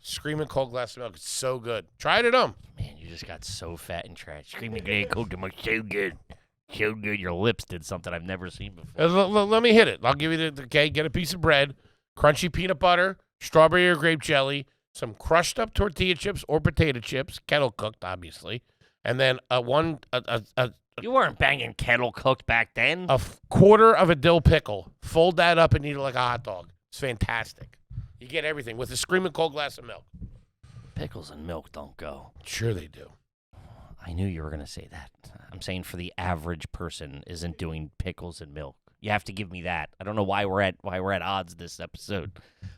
Screaming cold glass of milk. It's so good. Try it at home. Man, you just got so fat and trash. Screaming cold milk. So good. So good. Your lips did something I've never seen before. Let me hit it. I'll give you okay, get a piece of bread, crunchy peanut butter, strawberry or grape jelly, some crushed up tortilla chips or potato chips, kettle cooked, obviously, and then You weren't banging kettle cooked back then. a quarter of a dill pickle. Fold that up and eat it like a hot dog. It's fantastic. You get everything with a screaming cold glass of milk. Pickles and milk don't go. Sure they do. I knew you were going to say that. I'm saying for the average person isn't doing pickles and milk. You have to give me that. I don't know why we're at odds this episode.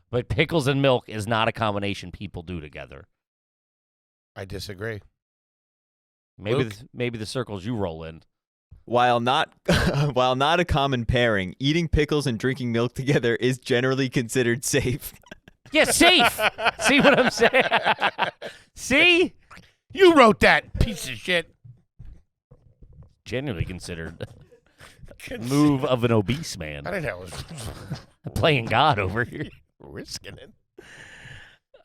But pickles and milk is not a combination people do together. I disagree. Maybe the circles you roll in. While not a common pairing, eating pickles and drinking milk together is generally considered safe. Yeah, safe. See what I'm saying? See? You wrote that, piece of shit. Generally considered move of an obese man. I didn't know it was Playing God over here. risking it.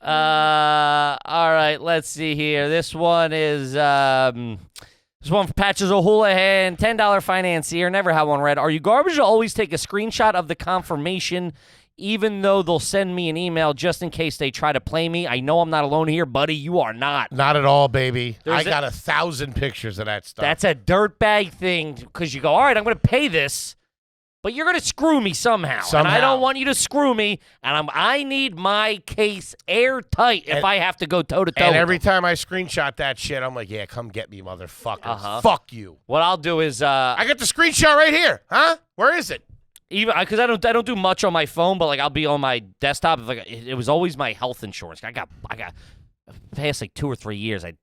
All right, let's see here. This one is this one for Patches O'Houlihan, $10 financier. Never had one read. Are you garbage to always take a screenshot of the confirmation, even though they'll send me an email just in case they try to play me? I know I'm not alone here, buddy. You are not. Not at all, baby. I got 1,000 pictures of that stuff. That's a dirtbag thing because you go, all right, I'm going to pay this, but you're going to screw me somehow. And I don't want you to screw me, and I need my case airtight if I have to go toe-to-toe. And every time I screenshot that shit, I'm like, yeah, come get me, motherfuckers. Fuck you. What I'll do is... I got the screenshot right here. Huh? Where is it? Even because I don't do much on my phone, but like I'll be on my desktop. Like it was always my health insurance. I got past like 2 or 3 years. I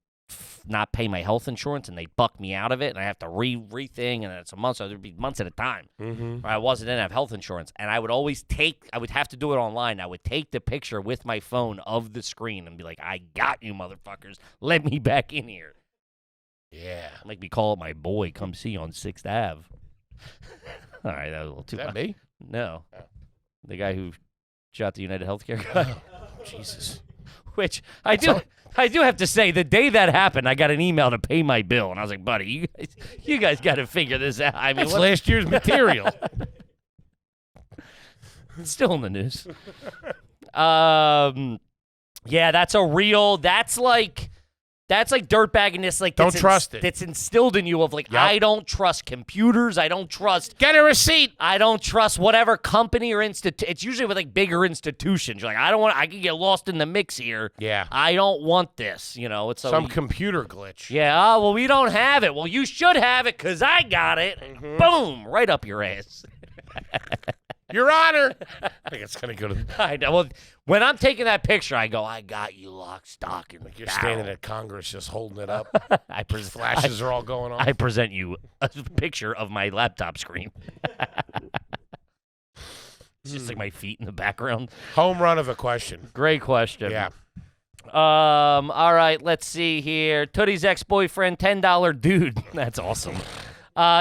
not pay my health insurance, and they buck me out of it, and I have to re-thing, and it's a month, so there'd be months at a time. Mm-hmm. I didn't have health insurance, and I would have to do it online. I would take the picture with my phone of the screen and be like, I got you, motherfuckers. Let me back in here. Yeah. Make me call up my boy, come see you on 6th Ave. All right, that was a little too Is that much. me? No. Oh. The guy who shot the United Healthcare guy. Jesus. Which I do have to say, the day that happened, I got an email to pay my bill, and I was like, buddy, you guys got to figure this out. I mean, That's last year's material. It's still in the news. Yeah, that's like dirtbagginess. Like Don't trust it. That's instilled in you of like, Yep. I don't trust computers. I don't trust. Get a receipt. I don't trust whatever company or It's usually with like bigger institutions. You're like, I can get lost in the mix here. Yeah. I don't want this. It's Some computer glitch. Yeah. Oh, well, we don't have it. Well, you should have it because I got it. Mm-hmm. Boom, right up your ass. Your Honor. I think it's gonna go to. I know. Well, when I'm taking that picture, I go, I got you lock, stock, and You're standing at Congress just holding it up. Flashes are all going on. I present you a picture of my laptop screen. It's just like my feet in the background. Home run of a question. Great question. Yeah. All right, let's see here. Tootie's ex-boyfriend, $10 dude. That's awesome.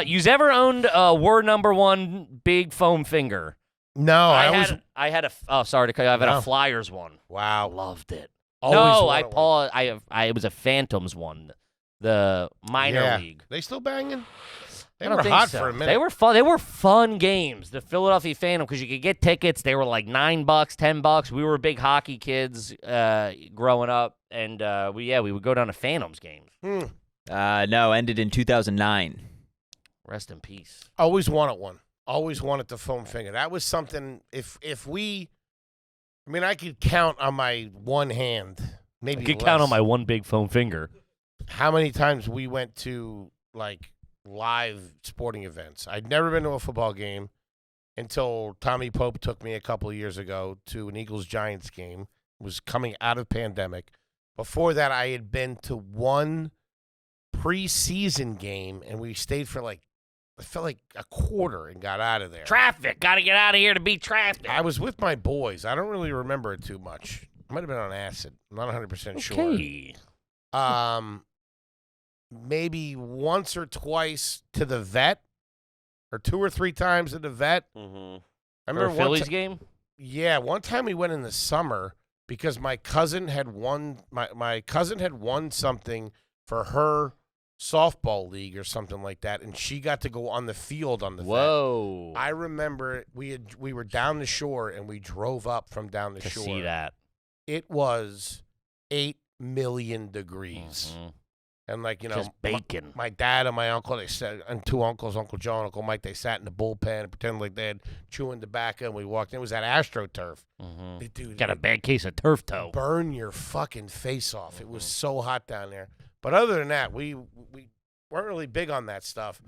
You've ever owned a Word #1 big foam finger? No, I had a Flyers one. Wow. Loved it. Always it was a Phantoms one, the minor league. They still banging? They were hot for a minute. They were fun. They were fun games. The Philadelphia Phantom, because you could get tickets. They were like $9, $10. We were big hockey kids growing up, and we would go down to Phantoms games. No, ended in 2009. Rest in peace. Always wanted one. Always wanted the foam finger. That was something. I could count on my one hand. Maybe I could count on my one big foam finger. How many times we went to like live sporting events? I'd never been to a football game until Tommy Pope took me a couple of years ago to an Eagles-Giants game. It was coming out of pandemic. Before that, I had been to one preseason game, and we stayed for I felt like a quarter and got out of there. Traffic. Got to get out of here to beat traffic. I was with my boys. I don't really remember it too much. I might have been on acid. I'm not 100% sure. Maybe once or twice to the vet, or 2 or 3 times at the vet. Mm-hmm. I remember for a Phillies game? Yeah, one time we went in the summer because my cousin had won. My cousin had won something for her softball league or something like that, and she got to go on the field on the Whoa. vet. I remember we were down the shore, and we drove up from down the shore. To see that. It was 8 million degrees. Mm-hmm. And just bacon. My dad and my uncle, they sat, and 2 uncles, Uncle Joe and Uncle Mike, they sat in the bullpen and pretended like they had chewing tobacco, and we walked in. It was at AstroTurf. Mm-hmm. Dude, got a bad case of turf toe. Burn your fucking face off. It was so hot down there. But other than that, we weren't really big on that stuff.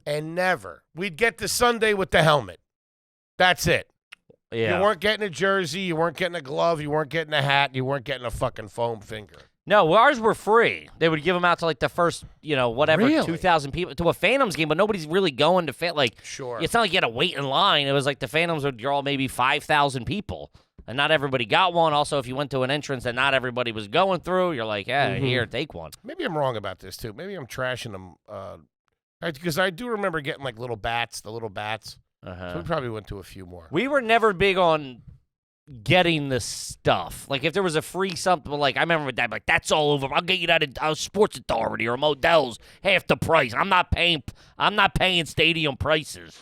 And we'd get to Sunday with the helmet. That's it. Yeah. You weren't getting a jersey. You weren't getting a glove. You weren't getting a hat. You weren't getting a fucking foam finger. No, ours were free. They would give them out to the first, Really? 2,000 people to a Phantoms game, but nobody's really going to Sure. It's not like you had to wait in line. It was like the Phantoms would draw maybe 5,000 people, and not everybody got one. Also, if you went to an entrance that not everybody was going through, you're like, here, take one. Maybe I'm wrong about this too. Maybe I'm trashing them. Because I do remember getting the little bats. So we probably went to a few more. We were never big on getting the stuff. Like, if there was a free something, I remember my dad that's all over. I'll get you that at a Sports Authority or Modell's, half the price. I'm not paying stadium prices.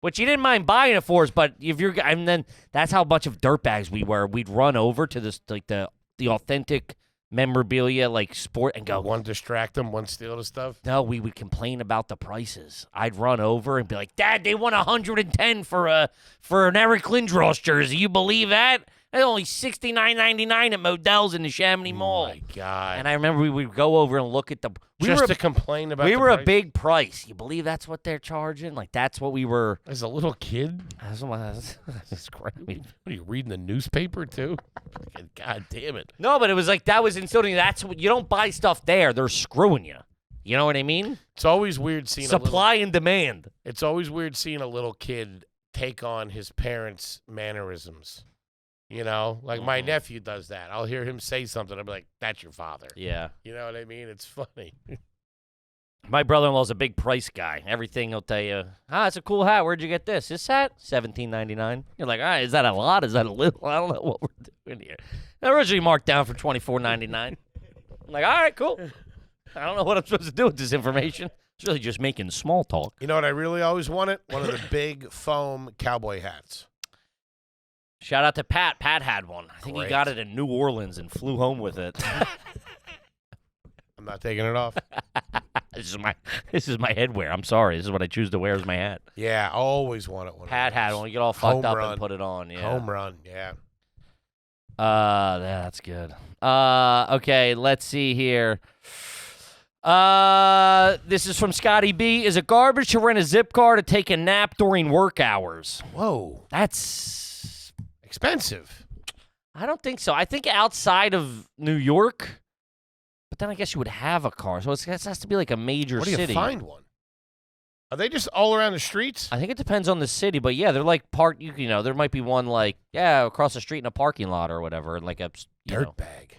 Which you didn't mind buying it for us, but and then that's how much of dirtbags we were. We'd run over to this the authentic memorabilia sport and go, one distract them, one steal the stuff. No, we would complain about the prices. I'd run over and be like, Dad, they want $110 for an Eric Lindros jersey. You believe that? It's only $69.99 at Modell's in the Chamonix Mall. Oh my God! And I remember we would go over and look at the. To complain about. We the were price? A big price. You believe that's what they're charging? That's what we were. As a little kid. That's crazy. What are you reading the newspaper too? God damn it! No, but it was that was instilling. That's what you don't buy stuff there. They're screwing you. You know what I mean? It's always weird seeing supply and demand. It's always weird seeing a little kid take on his parents' mannerisms. My nephew does that. I'll hear him say something. I'll be like, that's your father. Yeah. You know what I mean? It's funny. My brother-in-law's a big price guy. Everything he'll tell you, it's a cool hat. Where'd you get this? This hat? $17.99. You're like, all right, is that a lot? Is that a little? I don't know what we're doing here. They're originally marked down for $24.99. I'm like, all right, cool. I don't know what I'm supposed to do with this information. It's really just making small talk. You know what I really always wanted? One of the big foam cowboy hats. Shout out to Pat. Pat had one. I think he got it in New Orleans and flew home with it. I'm not taking it off. This is my headwear. I'm sorry. This is what I choose to wear as my hat. Yeah, I always wanted one. Pat had one. You get all fucked up and put it on. Yeah. Home run. Yeah. That's good. Okay, let's see here. This is from Scotty B. Is it garbage to rent a zip car to take a nap during work hours? Whoa. That's expensive. I don't think so. I think outside of New York, but then I guess you would have a car. So it has to be like a major city. Where do you find one? Are they just all around the streets? I think it depends on the city, but yeah, they're like there might be one across the street in a parking lot or whatever, like a dirt bag.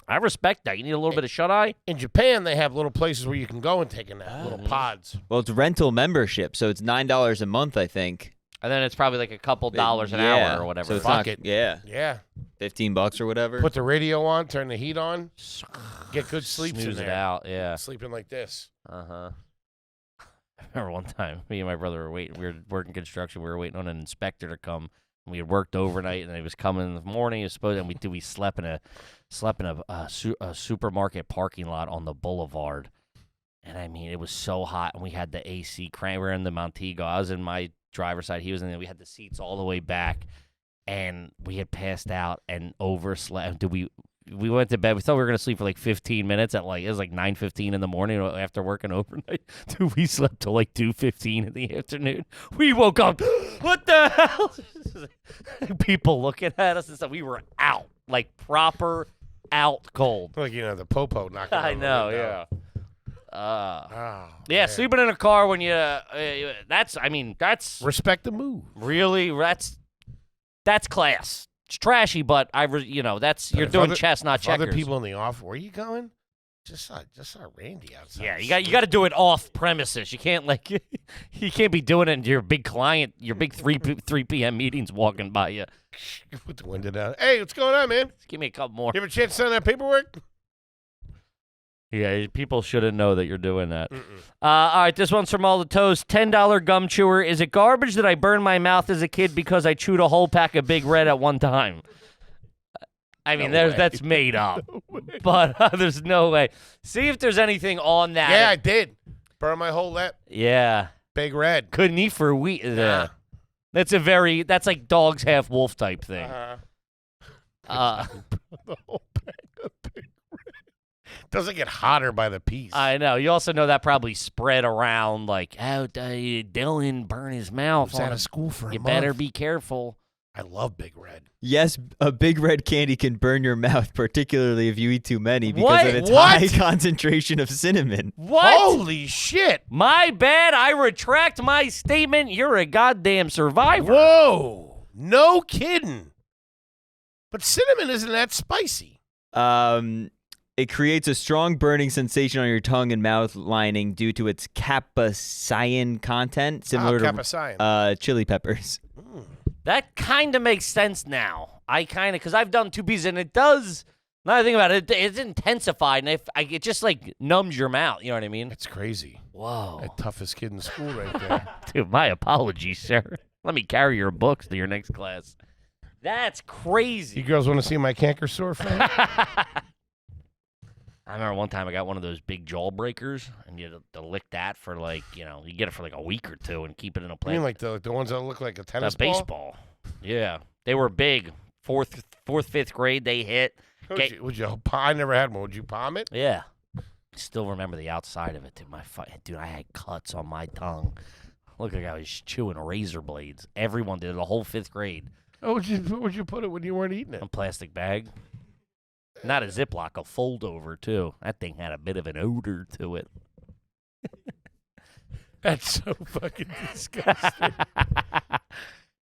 I respect that. You need a little bit of shut-eye. In Japan, they have little places where you can go and take a nap, little pods. Well, it's rental membership, so it's $9 a month, I think. And then it's probably like a couple dollars an hour or whatever. So it's Fuck it. Yeah. Yeah. $15 or whatever. Put the radio on, turn the heat on, get good sleeps in Snooze there. it out, yeah. Sleeping like this. Uh-huh. I remember one time, me and my brother were waiting. We were working construction. We were waiting on an inspector to come. We had worked overnight, and he was coming in the morning. He was supposed, and we slept in a supermarket parking lot on the boulevard. And I mean, it was so hot, and we had the AC crank. We were in the Montego. I was in my driver's side. He was in there. We had the seats all the way back, and we had passed out and overslept. We went to bed. We thought we were going to sleep for like 15 minutes it was like 9:15 in the morning after working overnight. Dude, we slept till like 2:15 in the afternoon. We woke up. What the hell? People looking at us and stuff. We were out, like proper out cold. Like, the popo knocking on I know, the window. Yeah. Yeah, man. Sleeping in a car when that's Respect the move. Really, that's class. It's trashy, but you're doing chess, not checkers. Other people in the office, where are you going? Just saw Randy outside. Yeah, you got to do it off premises. You can't you can't be doing it in your big client, your big 3 p.m. meetings walking by you. Put the window down. Hey, what's going on, man? Just give me a couple more. You have a chance to sign that paperwork? Yeah, people shouldn't know that you're doing that. All right, this one's from All the Toast. $10 gum chewer. Is it garbage that I burned my mouth as a kid because I chewed a whole pack of Big Red at one time? I mean, that's made up. No, but there's no way. See if there's anything on that. Yeah, I did. Burn my whole lip. Yeah. Big Red. Couldn't eat for a week. Yeah. That's like dogs half wolf type thing. The whole pack of Big Red. Doesn't get hotter by the piece. I know. You also know that probably spread around like, Dylan burned his mouth. I was out of school for a month. You better be careful. I love Big Red. Yes, a Big Red candy can burn your mouth, particularly if you eat too many because of its high concentration of cinnamon. What? Holy shit. My bad. I retract my statement. You're a goddamn survivor. Whoa. No kidding. But cinnamon isn't that spicy. It creates a strong burning sensation on your tongue and mouth lining due to its capsaicin content, similar to chili peppers. That kind of makes sense now. Because I've done 2 pieces, and it does. Now I think about it, it's intensified, and it just like numbs your mouth. You know what I mean? That's crazy. Whoa. That toughest kid in school right there. Dude, my apologies, sir. Let me carry your books to your next class. That's crazy. You girls want to see my canker sore friend? I remember one time I got one of those big jawbreakers, and you had to lick that for you get it for like a week or 2 and keep it in a place. You mean like the ones that look like a tennis ball? Baseball. Yeah. They were big. Fourth, 5th grade, they hit. Would you I never had one. Would you palm it? Yeah. Still remember the outside of it, dude. I had cuts on my tongue. Looked like I was chewing razor blades. Everyone did it the whole 5th grade. Oh, would you put it when you weren't eating it? A plastic bag. Not a Ziploc, a fold over, too. That thing had a bit of an odor to it. That's so fucking disgusting.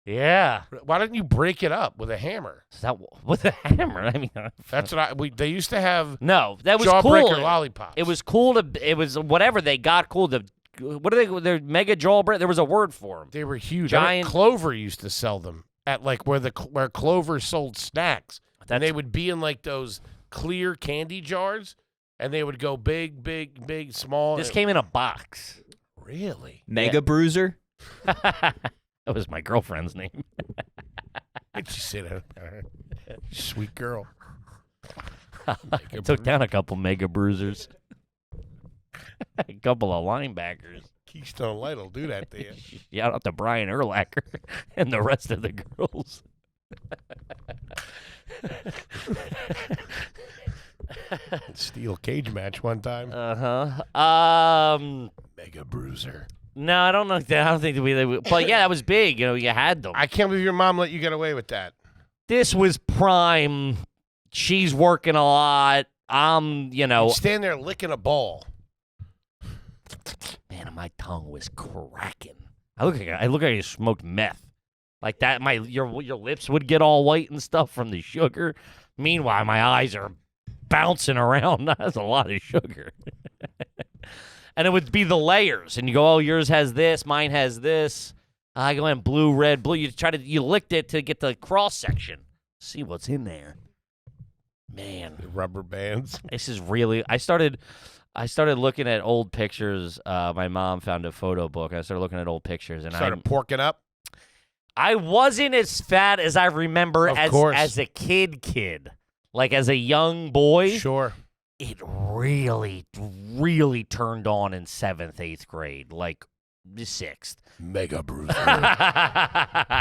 Yeah. Why don't you break it up with a hammer? Is that with a hammer? I mean, that's what they used to have. No, that was jawbreaker cool. Lollipops. It was cool it was whatever they got cool. What are they? They're mega jawbreaker. There was a word for them. They were huge. Giant. Clover used to sell them at like where Clover sold snacks. And they would be in like those clear candy jars, and they would go big, big, big, small. This came in a box. Really? Mega Bruiser? That was my girlfriend's name. What'd you say that? Sweet girl. I took down a couple Mega Bruisers. A couple of linebackers. Keystone Light will do that to you. Shout out to Brian Urlacher and the rest of the girls. Steel cage match one time. Mega Bruiser. No, I don't know. I don't think they would. But yeah, that was big. You had them. I can't believe your mom let you get away with that. This was prime. She's working a lot. You'd stand there licking a ball. Man, my tongue was cracking. I look like I smoked meth. Like that, your lips would get all white and stuff from the sugar. Meanwhile, my eyes are bouncing around. That's a lot of sugar. And it would be the layers. And you go, oh, yours has this, mine has this. I go in blue, red, blue. You licked it to get the cross section. See what's in there. Man. The rubber bands. This is really, I started I started looking at old pictures. My mom found a photo book. I started looking at old pictures, and started porking up. I wasn't as fat as I remember as a kid. Like as a young boy. Sure. It really, really turned on in 7th, 8th grade, like 6th. Mega Bruiser.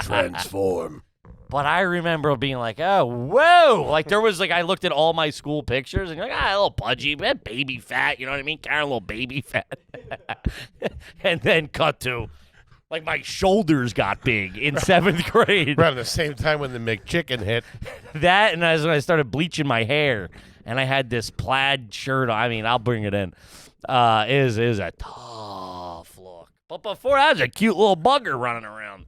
Transform. But I remember being like, oh, whoa. Like, there was, like, I looked at all my school pictures, and you're like, a little pudgy, baby fat, you know what I mean? Carrying a little baby fat. And then cut to, like, my shoulders got big in 7th grade. Around the same time when the McChicken hit. That, and that's when I started bleaching my hair. And I had this plaid shirt. I mean, I'll bring it in. Is a tough look. But before, I was a cute little bugger running around.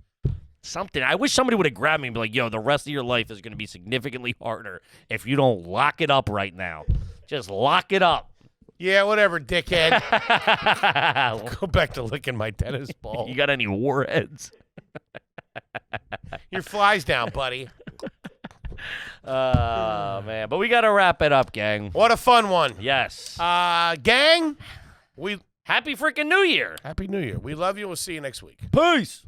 Something. I wish somebody would have grabbed me and be like, yo, the rest of your life is going to be significantly harder if you don't lock it up right now. Just lock it up. Yeah, whatever, dickhead. Go back to licking my tennis ball. You got any warheads? Your fly's down, buddy. Man. But we got to wrap it up, gang. What a fun one. Yes. Gang, Happy freaking New Year. Happy New Year. We love you. We'll see you next week. Peace.